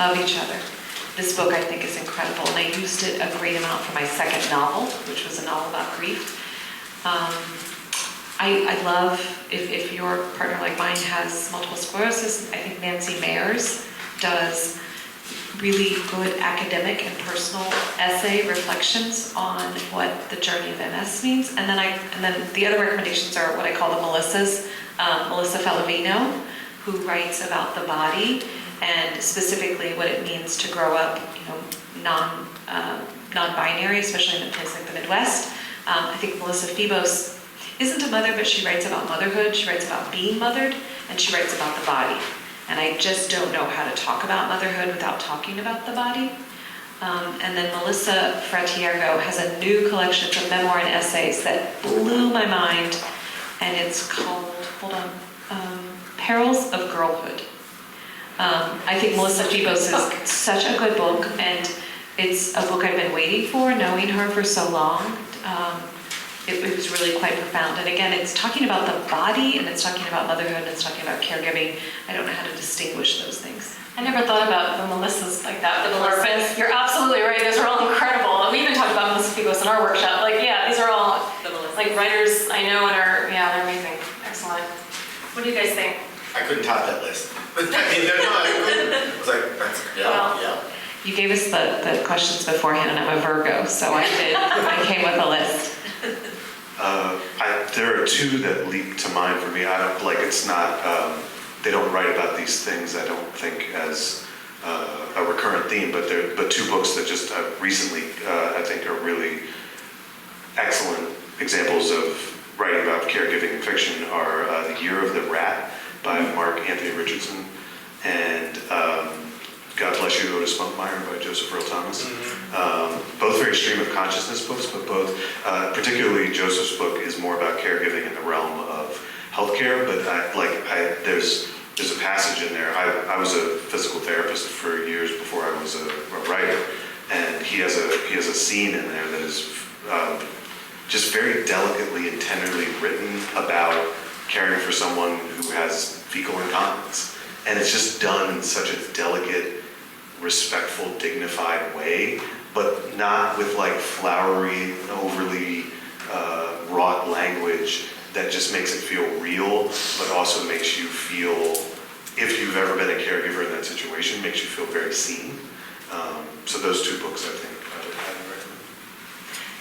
of each other. This book, I think, is incredible, and I used it a great amount for my second novel, which was a novel about grief. I love, if your partner like mine has multiple sclerosis, I think Nancy Meyers does really good academic and personal essay reflections on what the journey of MS means. And then the other recommendations are what I call the Melissas. Melissa Falavino, who writes about the body and specifically what it means to grow up, non-binary, especially in a place like the Midwest. I think Melissa Febos isn't a mother, but she writes about motherhood. She writes about being mothered, and she writes about the body. And I just don't know how to talk about motherhood without talking about the body. And then Melissa Fratiero has a new collection of memoir and essays that blew my mind. And it's called, Perils of Girlhood. I think Melissa Febos is such a good book, and it's a book I've been waiting for, knowing her for so long. It was really quite profound. And again, it's talking about the body, and it's talking about motherhood, and it's talking about caregiving. I don't know how to distinguish those things. I never thought about the Melissas like that, the Melissas. You're absolutely right, those are all incredible. We even talked about Melissa Febos in our workshop. These are all like writers I know and they're amazing. Excellent. What do you guys think? I couldn't top that list. I couldn't. I was like, yeah. You gave us the questions beforehand, and I'm a Virgo, so I came with a list. There are two that leap to mind for me. I don't like. It's not. They don't write about these things, I don't think, as a recurrent theme. But two books that just recently I think are really excellent examples of writing about caregiving fiction are The Year of the Rat by Mark Anthony Richardson and God Bless You, Otis Spunkmeyer by Joseph Earl Thomas. Both very stream of consciousness books, but both, particularly Joseph's book, is more about caregiving in the realm of healthcare. But there's a passage in there. I was a physical therapist for years before I was a writer, and he has a scene in there that is just very delicately and tenderly written about caring for someone who has fecal incontinence. And it's just done in such a delicate, respectful, dignified way, but not with like flowery, overly wrought language that just makes it feel real, but also makes you feel, if you've ever been a caregiver in that situation, makes you feel very seen. So those two books, I think, I would highly recommend.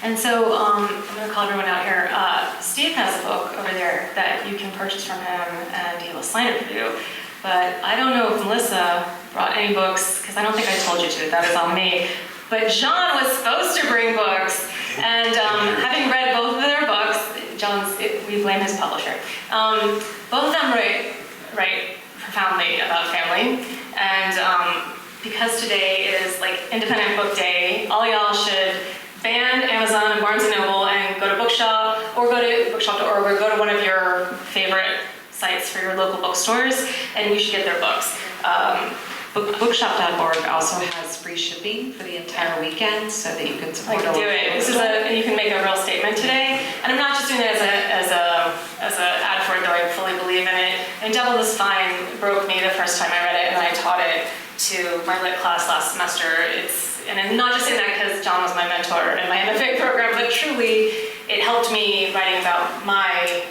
And so I'm going to call everyone out here. Steve has a book over there that you can purchase from him, and he will sign it for you. But I don't know if Melissa brought any books, because I don't think I told you to. That was on me. But John was supposed to bring books, and having read both of their books, we blame his publisher. Both of them write profoundly about family, and because today is like Independent Book Day, all y'all should ban Amazon and Barnes & Noble and go to Bookshop, or go to one of your favorite sites for your local bookstores, and you should get their books. Bookshop.org also has free shipping for the entire weekend so that you can support Like, do it. This is and you can make a real statement today. And I'm not just doing it as a ad for it, though I fully believe in it. And Devil is Fine broke me the first time I read it, and I taught it to my lit class last semester. And I'm not just saying that because John was my mentor in my MFA program, but truly it helped me writing about my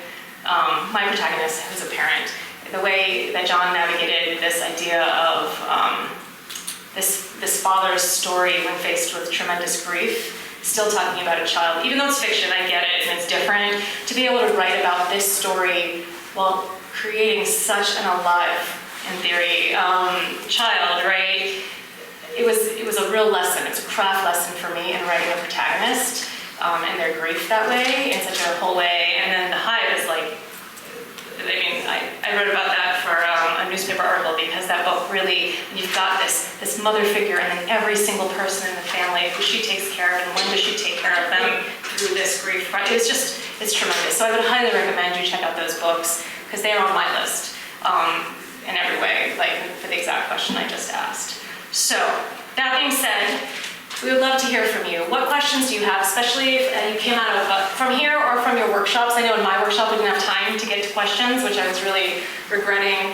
protagonist who's a parent. The way that John navigated this idea of this father's story when faced with tremendous grief, still talking about a child, even though it's fiction, I get it, and it's different, to be able to write about this story while creating such an alive, in theory, child, right? It was a real lesson. It's a craft lesson for me in writing a protagonist and their grief that way, in such a whole way. And then The Hive is like, I wrote about that for a newspaper article because that book really, you've got this mother figure and then every single person in the family, who she takes care of and when does she take care of them through this grief. It's tremendous. So I would highly recommend you check out those books because they are on my list in every way, like for the exact question I just asked. So that being said, we would love to hear from you. What questions do you have, especially if you came out of from here or from your workshops? I know in my workshop we didn't have time to get to questions, which I was really regretting.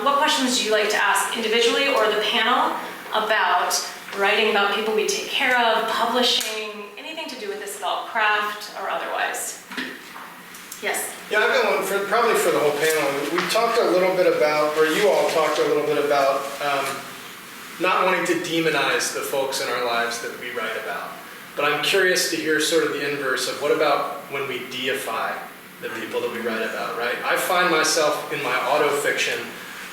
What questions do you like to ask individually or the panel about writing about people we take care of, publishing, anything to do with this at all, craft or otherwise? Yes? Yeah, I've got one probably for the whole panel. We talked a little bit about, or you all talked a little bit about not wanting to demonize the folks in our lives that we write about. But I'm curious to hear sort of the inverse of what about when we deify the people that we write about, right? I find myself in my autofiction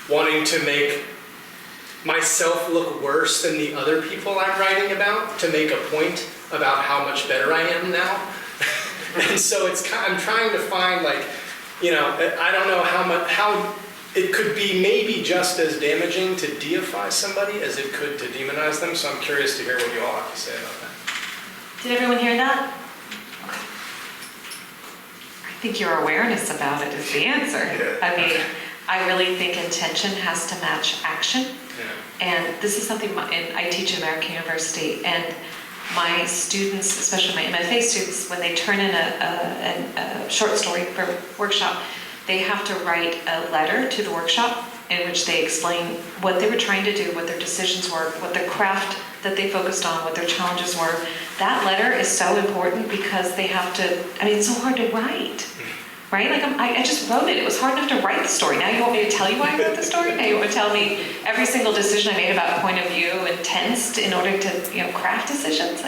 wanting to make myself look worse than the other people I'm writing about to make a point about how much better I am now. And so I'm trying to find I don't know how it could be maybe just as damaging to deify somebody as it could to demonize them, so I'm curious to hear what you all have to say about that. Did everyone hear that? I think your awareness about it is the answer. Yeah. I mean, I really think intention has to match action. Yeah. And this is something, I teach at American University, and my students, especially my MFA students, when they turn in a short story for a workshop, they have to write a letter to the workshop in which they explain what they were trying to do, what their decisions were, what the craft that they focused on, what their challenges were. That letter is so important because they have to, it's so hard to write, right? I just wrote it. It was hard enough to write the story. Now you want me to tell you why I wrote the story? Now you want to tell me every single decision I made about point of view and tensed in order to, craft decisions?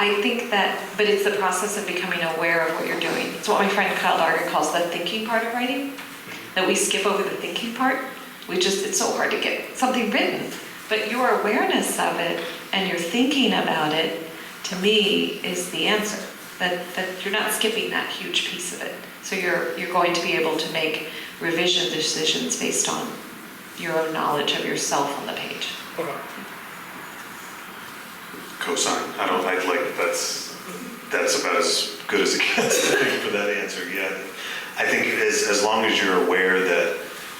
I think that, but it's the process of becoming aware of what you're doing. It's what my friend Kyle Darger calls the thinking part of writing, that we skip over the thinking part. It's so hard to get something written. But your awareness of it and your thinking about it, to me, is the answer. That you're not skipping that huge piece of it. So you're going to be able to make revision decisions based on your own knowledge of yourself on the page. Okay. Cosign. That's about as good as it gets, I think, for that answer. Yeah, I think as long as you're aware that,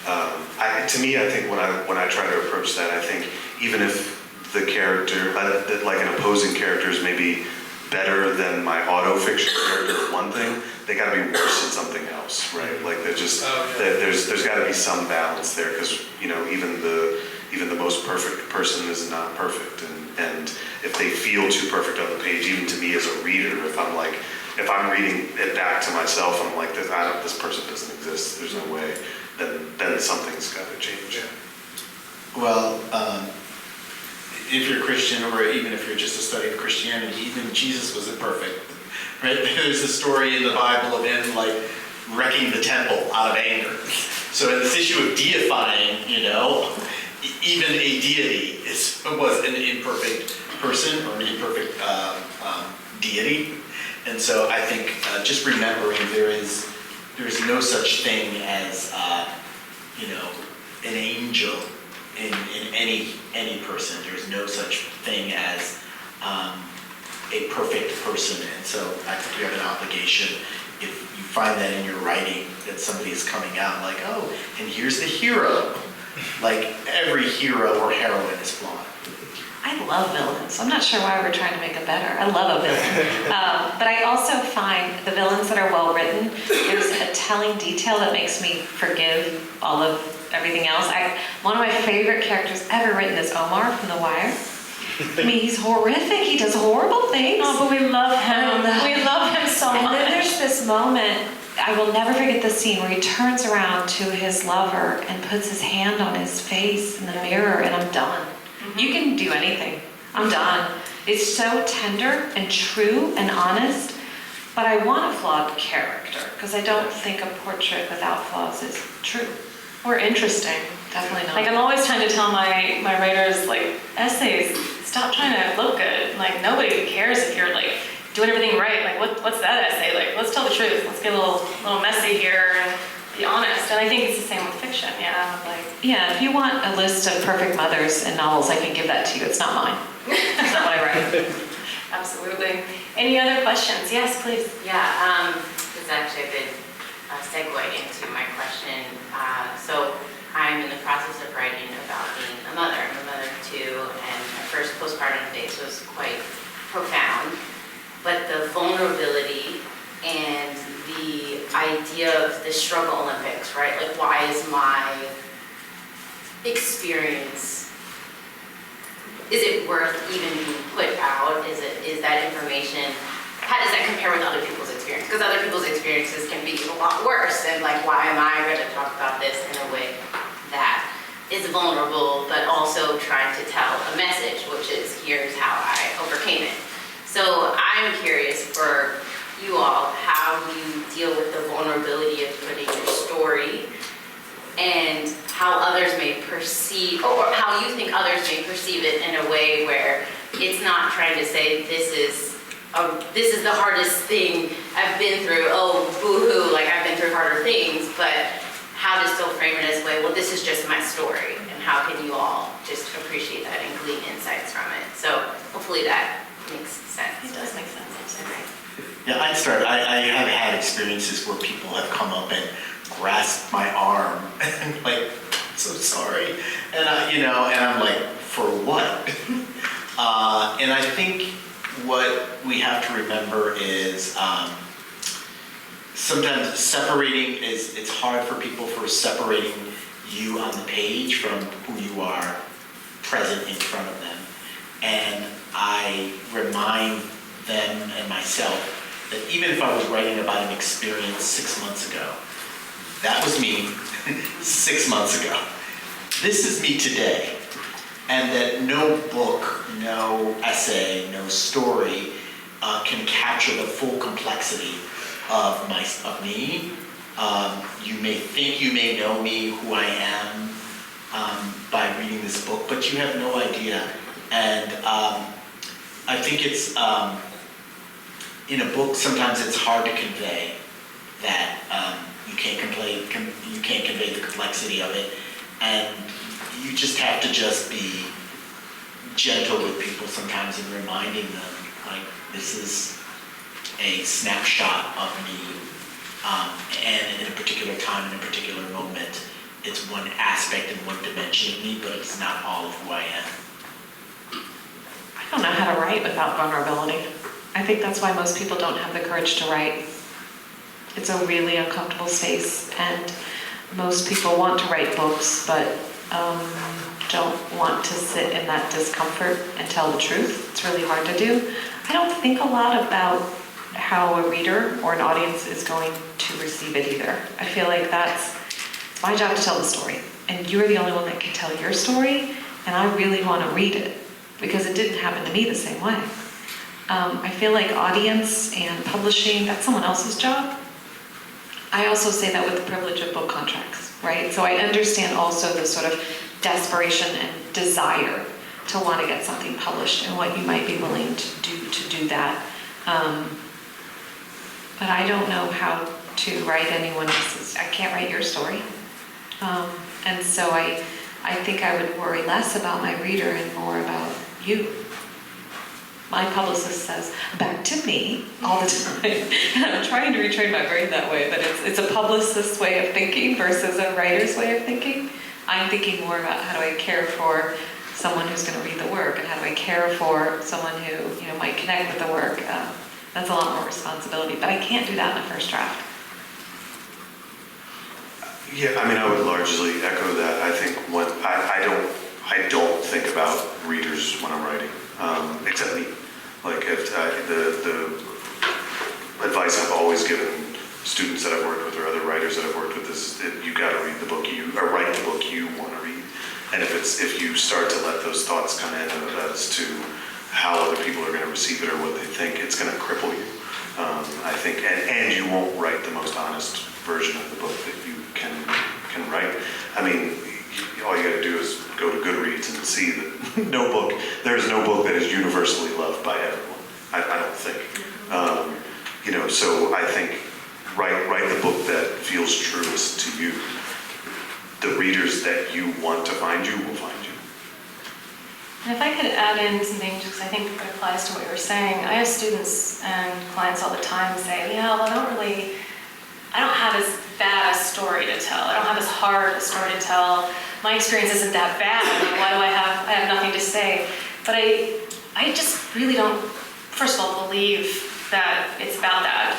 I think when I try to approach that, I think even if the character, like an opposing character is maybe better than my autofiction character at one thing, they got to be worse at something else, right? Like there's got to be some balance there because even the most perfect person is not perfect, and if they feel too perfect on the page, even to me as a reader, if I'm reading it back to myself, I'm like, this person doesn't exist. There's no way. Then something's got to change. Yeah. Well, if you're a Christian, or even if you're just a study of Christianity, even Jesus wasn't perfect, right? There's a story in the Bible of him wrecking the temple out of anger. So in this issue of deifying, even a deity was an imperfect person or an imperfect deity. And so I think just remembering there's no such thing as an angel in any person. There's no such thing as a perfect person. And so I think we have an obligation, if you find that in your writing, that somebody is coming out and here's the hero, Like every hero or heroine is flawed. I love villains. I'm not sure why we're trying to make it better. I love a villain. But I also find the villains that are well written, there's a telling detail that makes me forgive all of everything else. One of my favorite characters ever written is Omar from The Wire. I mean, he's horrific. He does horrible things. Oh, but we love him. We love him so And much. then there's this moment, I will never forget the scene where he turns around to his lover and puts his hand on his face in the mirror, and I'm done. You can do anything. I'm done. It's so tender and true and honest, but I want a flawed character because I don't think a portrait without flaws is true or interesting. Definitely not. Like, I'm always trying to tell my writers, like, essays, stop trying to look good. Like, nobody cares if you're, like, doing everything right. Like, what's that essay? Like, let's tell the truth. Let's get a little messy here and be honest. And I think it's the same with fiction, yeah. Like, Yeah, if you want a list of perfect mothers in novels, I can give that to you. It's not mine. It's not what I write. absolutely. Any other questions? Yes, please. Yeah, this is actually a good segue into my question. So I'm in the process of writing about being a mother. I'm a mother of two, and my first postpartum days was quite profound. But the vulnerability and the idea of the struggle Olympics, right? Like, why is my experience, is it worth even being put out? Is that information, how does that compare with other people's experience? Because other people's experiences can be a lot worse, and like, why am I going to talk about this in a way that is vulnerable, but also trying to tell a message, which is, here's how I overcame it. So I'm curious for you all, how you deal with the vulnerability of putting your story, and how others may perceive, or how you think others may perceive it in a way where it's not trying to say, this is the hardest thing I've been through, oh, boo-hoo, like I've been through harder things, but how to still frame it as a way, well, this is just my story, and how can you all just appreciate that and glean insights from it. So hopefully that makes sense. It does make sense. Okay. Yeah, I'd start. I have had experiences where people have come up and grasped my arm and like, so sorry, and I'm like, for what? And I think what we have to remember is sometimes separating it's hard for people for separating you on the page from who you are present in front of them. And I remind them and myself that even if I was writing about an experience 6 months ago, that was me 6 months ago. This is me today. And that no book, no essay, no story can capture the full complexity of me. You may think you may know me, who I am, by reading this book, but you have no idea. And I think it's, in a book, sometimes it's hard to convey that you can't convey the complexity of it, and you just have to just be gentle with people sometimes and reminding them, like, this is a snapshot of me, and in a particular time, in a particular moment, it's one aspect and one dimension of me, but it's not all of who I am. I don't know how to write without vulnerability. I think that's why most people don't have the courage to write. It's a really uncomfortable space, and most people want to write books, but don't want to sit in that discomfort and tell the truth. It's really hard to do. I don't think a lot about how a reader or an audience is going to receive it either. I feel like it's my job to tell the story, and you're the only one that can tell your story, and I really want to read it, because it didn't happen to me the same way. I feel like audience and publishing, that's someone else's job. I also say that with the privilege of book contracts, right? So I understand also the sort of desperation and desire to want to get something published and what you might be willing to do that. But I don't know how to write anyone else's. I can't write your story. And so I think I would worry less about my reader and more about you. My publicist says, back to me, all the time. And I'm trying to retrain my brain that way, but it's a publicist's way of thinking versus a writer's way of thinking. I'm thinking more about how do I care for someone who's going to read the work, and how do I care for someone who, you know, might connect with the work. That's a lot more responsibility, but I can't do that in the first draft. Yeah, I mean, I would largely echo that. I think I don't think about readers when I'm writing, except me. Like if the advice I've always given students that I've worked with or other writers that I've worked with is you got to read the book or write the book you want to read. And if you start to let those thoughts come in as to how other people are going to receive it or what they think, it's going to cripple you. I think, and you won't write the most honest version of the book that you can write. I mean, all you got to do is go to Goodreads and see that there's no book that is universally loved by everyone. I don't think. You know, so I think write the book that feels truest to you. The readers that you want to find you will find you. And if I could add in something, just 'cause I think it applies to what you were saying, I have students and clients all the time say, yeah, well, I don't have as bad a story to tell. I don't have as hard a story to tell. My experience isn't that bad. Why do I have nothing to say? But I just really don't, first of all, believe that it's about that.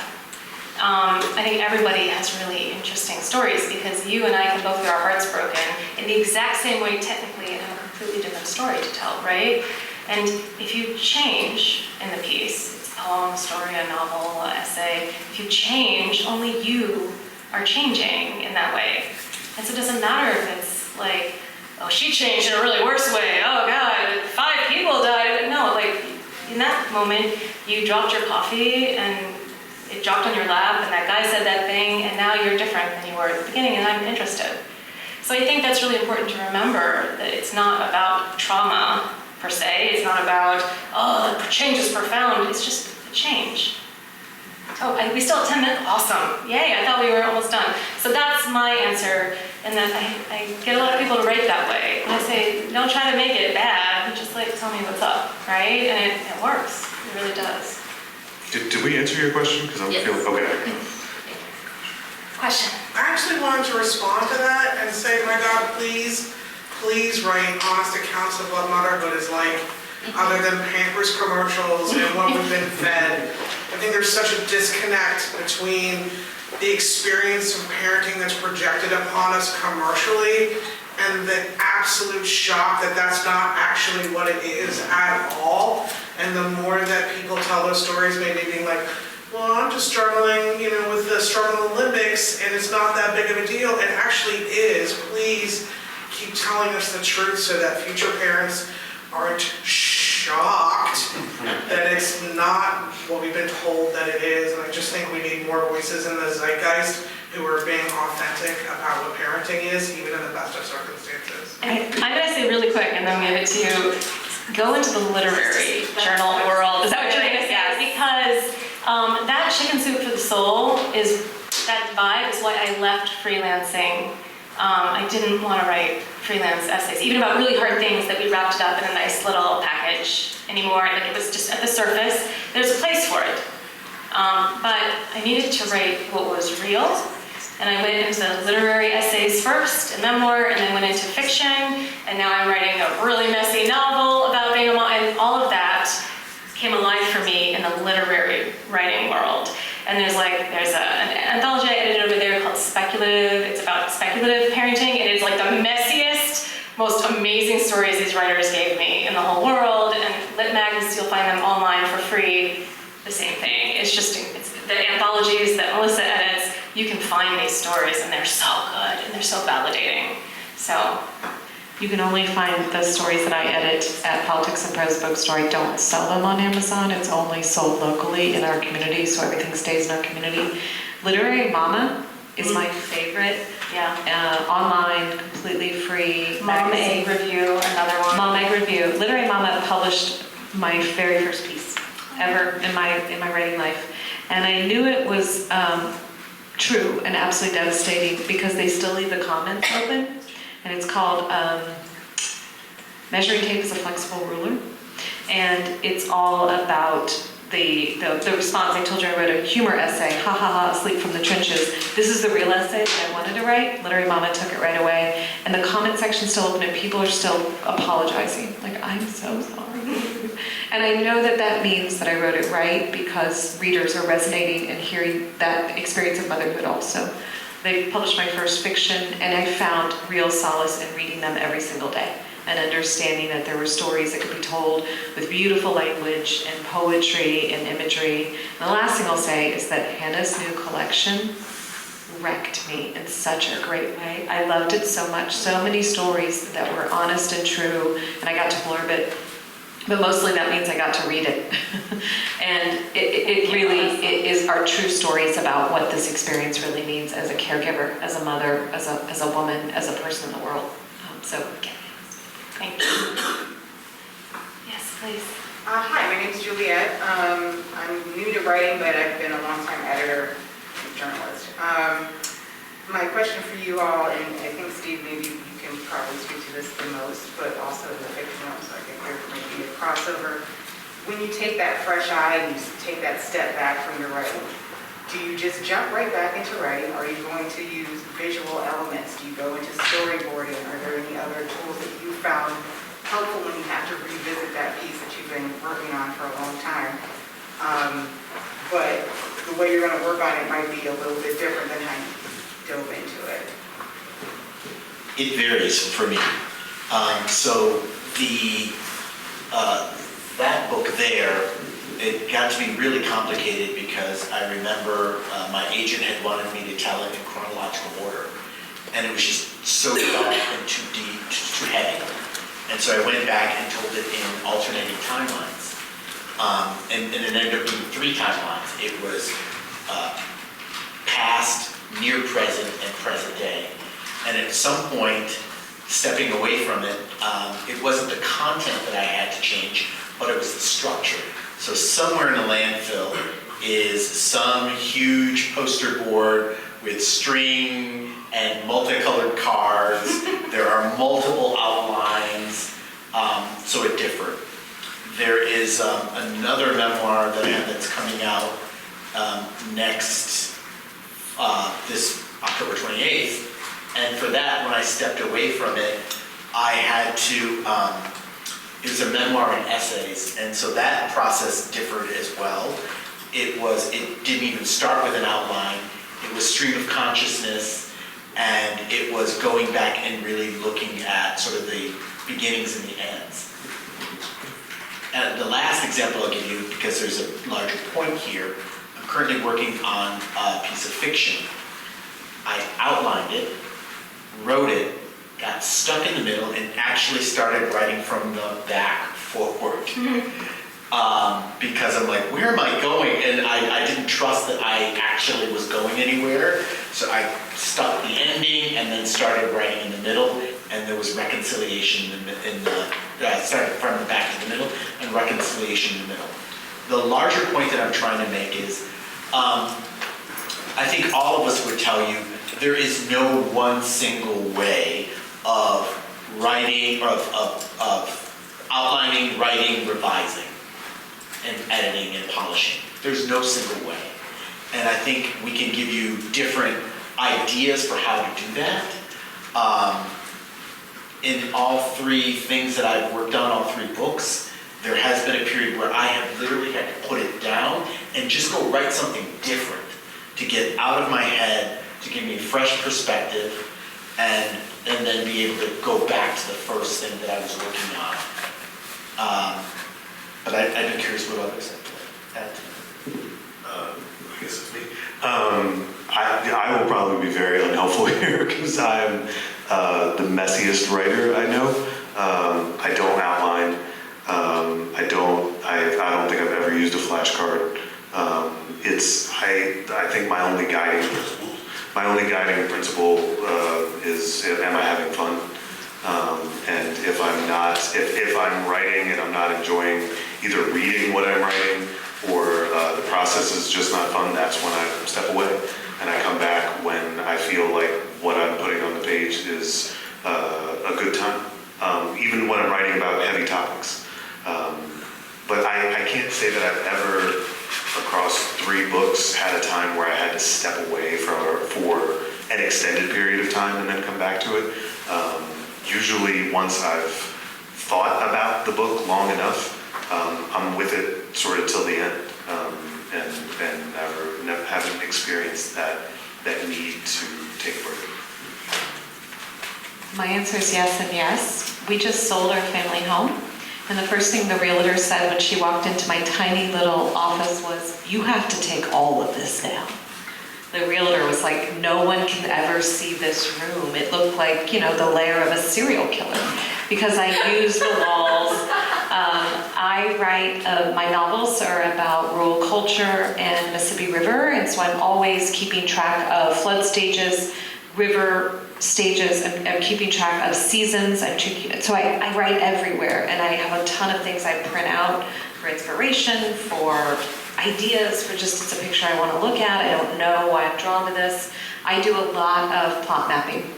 I think everybody has really interesting stories because you and I can both get our hearts broken in the exact same way technically and have a completely different story to tell, right? And if you change in the piece, it's a poem, a story, a novel, an essay, if you change, only you are changing in that way. And so it doesn't matter if it's like, oh, she changed in a really worse way, oh God, 5 people died. No, like in that moment, you dropped your coffee and it dropped on your lap and that guy said that thing and now you're different than you were at the beginning and I'm interested. So I think that's really important to remember that it's not about trauma per se. It's not about, oh, the change is profound. It's just a change. Oh, we still have 10 minutes. Awesome. Yay, I thought we were almost done. So that's my answer. And then I get a lot of people to write that way. And I say, don't try to make it bad. Just like tell me what's up, right? And it works. It really does. Did we answer your question? Because I'm feeling, okay. Question. I actually wanted to respond to that and say, my God, please write honest accounts of what motherhood is like, other than Pampers commercials and what we've been fed. I think there's such a disconnect between the experience of parenting that's projected upon us commercially and the absolute shock that that's not actually what it is at all. And the more that people tell those stories, maybe being like, well, I'm just struggling, with the struggle Olympics, and it's not that big of a deal. It actually is. Please keep telling us the truth so that future parents aren't shocked that it's not what we've been told that it is. And I just think we need more voices in the zeitgeist who are being authentic about what parenting is, even in the best of circumstances. I'm going to say really quick, and then give it to you. Go into the literary journal world. Is that what you're going to say? Yes. Because that chicken soup for the soul that vibe is why I left freelancing. I didn't want to write freelance essays, even about really hard things that we wrapped it up in a nice little package anymore. Like it was just at the surface. There's a place for it. But I needed to write what was real. And I went into literary essays first, and memoir, and then went into fiction. And now I'm writing a really messy novel about being a mom. And all of that came alive for me in the literary writing world. And there's an anthology I edited over there called Speculative. It's about speculative parenting. It is like the messiest, most amazing stories these writers gave me in the whole world. And Lit Mags, you'll find them online for free. The same thing. It's the anthologies that Melissa edits. You can find these stories, and they're so good, and they're so validating. So. You can only find the stories that I edit at Politics and Prose Bookstore. I don't sell them on Amazon. It's only sold locally in our community, so everything stays in our community. Literary Mama is my favorite. Yeah. Online, completely free. Mom Egg Review, another one. Mom Egg Review. Literary Mama published my very first piece ever in my writing life. And I knew it was true and absolutely devastating because they still leave the comments open. And it's called Measuring Tape is a Flexible Ruler. And it's all about the response. I told you I wrote a humor essay, ha ha ha, asleep from the trenches. This is the real essay that I wanted to write. Literary Mama took it right away. And the comment section's still open and people are still apologizing. Like, I'm so sorry. And I know that that means that I wrote it right because readers are resonating and hearing that experience of motherhood also. They published my first fiction and I found real solace in reading them every single day and understanding that there were stories that could be told with beautiful language and poetry and imagery. And the last thing I'll say is that Hannah's new collection wrecked me in such a great way. I loved it so much. So many stories that were honest and true, and I got to blurb it. But mostly that means I got to read it. And it really are true stories about what this experience really means as a caregiver, as a mother, as a woman, as a person in the world. Thank you. Yes, please. Hi, my name's Juliet. I'm new to writing, but I've been a long-time editor and journalist. My question for you all, and I think Steve, maybe you can probably speak to this the most, but also in the fiction realm, so I can hear from maybe a crossover. When you take that fresh eye and you take that step back from your writing, do you just jump right back into writing? Are you going to use visual elements? Do you go into storyboarding? Are there any other tools that you found helpful when you have to revisit that piece that you've been working on for a long time? But the way you're going to work on it might be a little bit different than how you dove into it. It varies for me. So that book there, it got to be really complicated because I remember my agent had wanted me to tell it in chronological order. And it was just so dark and too deep, too heavy. And so I went back and told it in alternating timelines. And it ended up being 3 timelines. It was past, near present, and present day. And at some point, stepping away from it, it wasn't the content that I had to change, but it was the structure. So somewhere in the landfill is some huge poster board with string and multicolored cards. There are multiple outlines, so it differed. There is another memoir that I have that's coming out this October 28th. And for that, when I stepped away from it, I had to, it was a memoir and essays, and so that process differed as well. It didn't even start with an outline. It was stream of consciousness, and it was going back and really looking at sort of the beginnings and the ends. And the last example I'll give you, because there's a larger point here, I'm currently working on a piece of fiction. I outlined it, wrote it, got stuck in the middle, and actually started writing from the back forward. Because I'm like, where am I going? And I didn't trust that I actually was going anywhere. So I stuck the ending and then started writing in the middle, and there was reconciliation started from the back to the middle, and reconciliation in the middle. The larger point that I'm trying to make is, I think all of us would tell you, there is no one single way of writing, of outlining, writing, revising, and editing and polishing. There's no single way. And I think we can give you different ideas for how to do that. In all 3 things that I've worked on, all 3 books, there has been a period where I have literally had to put it down and just go write something different to get out of my head, to give me a fresh perspective, and then be able to go back to the first thing that I was working on. But I'd be curious what others have to add to that. I guess it's me. I will probably be very unhelpful here because I'm the messiest writer I know. I don't outline. I don't think I've ever used a flashcard. I think my only guiding principle is, am I having fun? And if I'm writing and I'm not enjoying either reading what I'm writing or the process is just not fun, that's when I step away. And I come back when I feel like what I'm putting on the page is a good time. Even when I'm writing about heavy topics. But I can't say that I've ever, across 3 books, had a time where I had to step away for an extended period of time and then come back to it. Usually once I've thought about the book long enough, I'm with it sort of till the end, and never haven't experienced that need to take a break. My answer is yes and yes. We just sold our family home. And the first thing the realtor said when she walked into my tiny little office was, "You have to take all of this down." The realtor was like, "No one can ever see this room." It looked like, the lair of a serial killer because I use the walls. I write, my novels are about rural culture and Mississippi River, and so I'm always keeping track of flood stages, river stages, I'm keeping track of seasons, so I write everywhere, and I have a ton of things I print out for inspiration, for ideas, for just it's a picture I want to look at, I don't know why I'm drawn to this. I do a lot of plot mapping,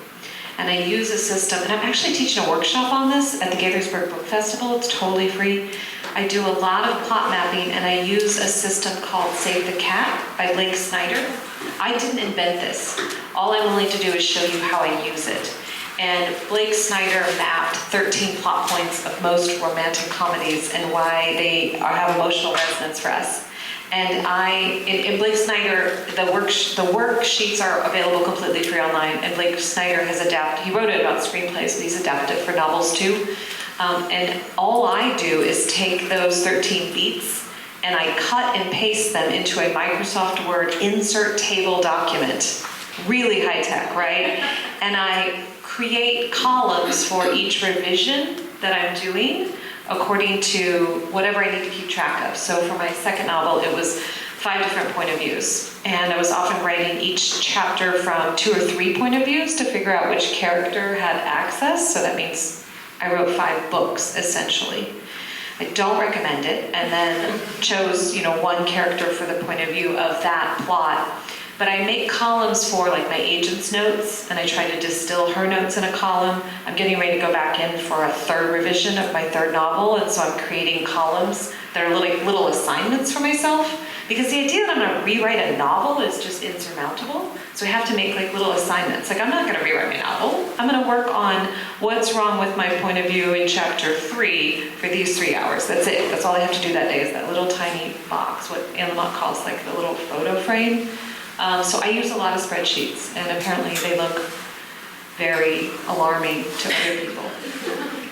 and I use a system, and I'm actually teaching a workshop on this at the Gaithersburg Book Festival, it's totally free. I do a lot of plot mapping, and I use a system called Save the Cat by Blake Snyder. I didn't invent this. All I'm willing to do is show you how I use it. And Blake Snyder mapped 13 plot points of most romantic comedies and why they have emotional resonance for us. And in Blake Snyder, the worksheets are available completely free online, and Blake Snyder has adapted, he wrote it about screenplays, but he's adapted it for novels too. And all I do is take those 13 beats and I cut and paste them into a Microsoft Word insert table document. Really high tech, right? And I create columns for each revision that I'm doing according to whatever I need to keep track of. So for my second novel, it was 5 different point of views. And I was often writing each chapter from 2 or 3 point of views to figure out which character had access. So that means I wrote 5 books, essentially. I don't recommend it, and then chose, one character for the point of view of that plot. But I make columns for like my agent's notes, and I try to distill her notes in a column. I'm getting ready to go back in for a 3rd revision of my 3rd novel, and so I'm creating columns that are little assignments for myself. Because the idea that I'm going to rewrite a novel is just insurmountable. So I have to make little assignments. I'm not going to rewrite my novel. I'm going to work on what's wrong with my point of view in chapter 3 for these 3 hours. That's it. That's all I have to do that day is that little tiny box, what Anna Mott calls the little photo frame. So I use a lot of spreadsheets, and apparently they look very alarming to other people.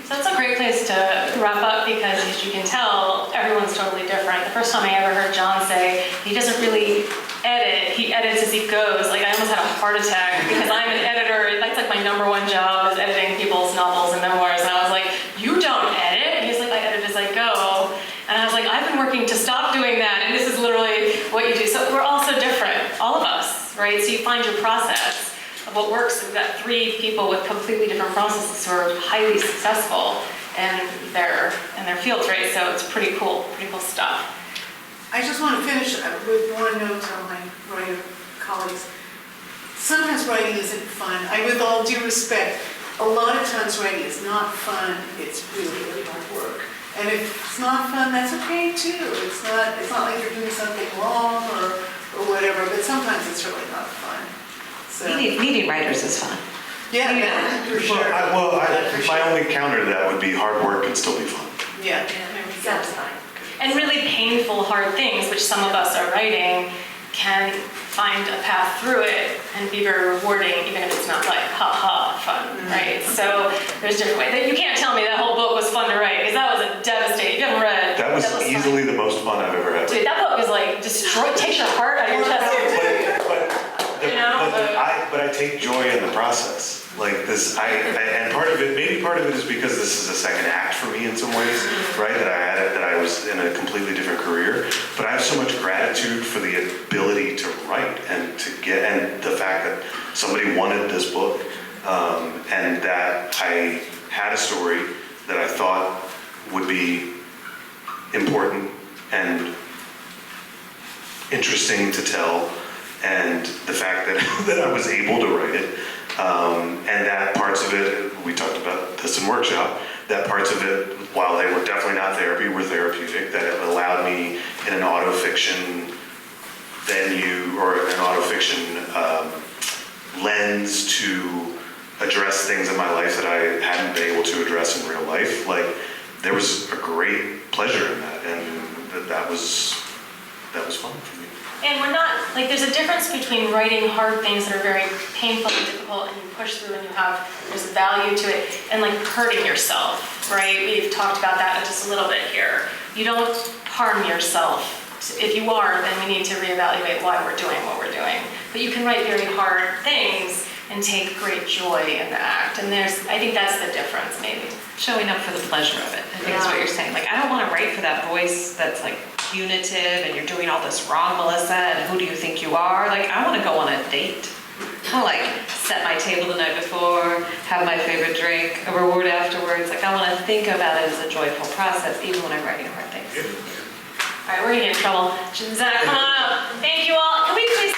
So that's a great place to wrap up because, as you can tell, everyone's totally different. The first time I ever heard John say he doesn't really edit, he edits as he goes. I almost had a heart attack because I'm an editor. That's my #1 job is editing people's novels and memoirs. And I was like, "You don't edit?" And he's like, "I edit as I go." And I was like, "I've been working to stop doing that, and this is literally what you do." So we're all so different, all of us, right? So you find your process of what works. We've got 3 people with completely different processes who are highly successful in their fields, right? So it's pretty cool stuff. I just want to finish with one note to my writer colleagues. Sometimes writing isn't fun. With all due respect, a lot of times writing is not fun. It's really, really hard work. And if it's not fun, that's okay too. It's not like you're doing something wrong or whatever, but sometimes it's really not fun. So. Meeting writers is fun. Yeah, for sure. My only counter to that would be hard work can still be fun. Yeah. Satisfying. And really painful, hard things, which some of us are writing, can find a path through it and be very rewarding, even if it's not fun, right? So there's different ways. You can't tell me that whole book was fun to write, because that was a devastating, you haven't read. That was easily the most fun I've ever had. Dude, that book is takes your heart out of your chest. But I take joy in the process. And maybe part of it is because this is a second act for me in some ways, right? That I was in a completely different career. But I have so much gratitude for the ability to write and the fact that somebody wanted this book, and that I had a story that I thought would be important and interesting to tell, and the fact that I was able to write it, and that parts of it, we talked about this in workshop, that parts of it, while they were definitely not therapy, were therapeutic, that it allowed me in an autofiction venue or an autofiction lens to address things in my life that I hadn't been able to address in real life. Like, there was a great pleasure in that, and that was fun for me. And we're not, like, there's a difference between writing hard things that are very painful and difficult and you push through and there's value to it, and like hurting yourself, right? We've talked about that just a little bit here. You don't harm yourself. If you are, then we need to reevaluate why we're doing what we're doing. But you can write very hard things and take great joy in the act. And I think that's the difference, maybe. Showing up for the pleasure of it, I think is what you're saying. Like, I don't want to write for that voice that's like punitive and you're doing all this wrong, Melissa, and who do you think you are? Like, I want to go on a date. I like set my table the night before, have my favorite drink, a reward afterwards. Like, I want to think about it as a joyful process, even when I'm writing hard things. All right, we're gonna get in trouble. Zach, come on up. Thank you all. Can we please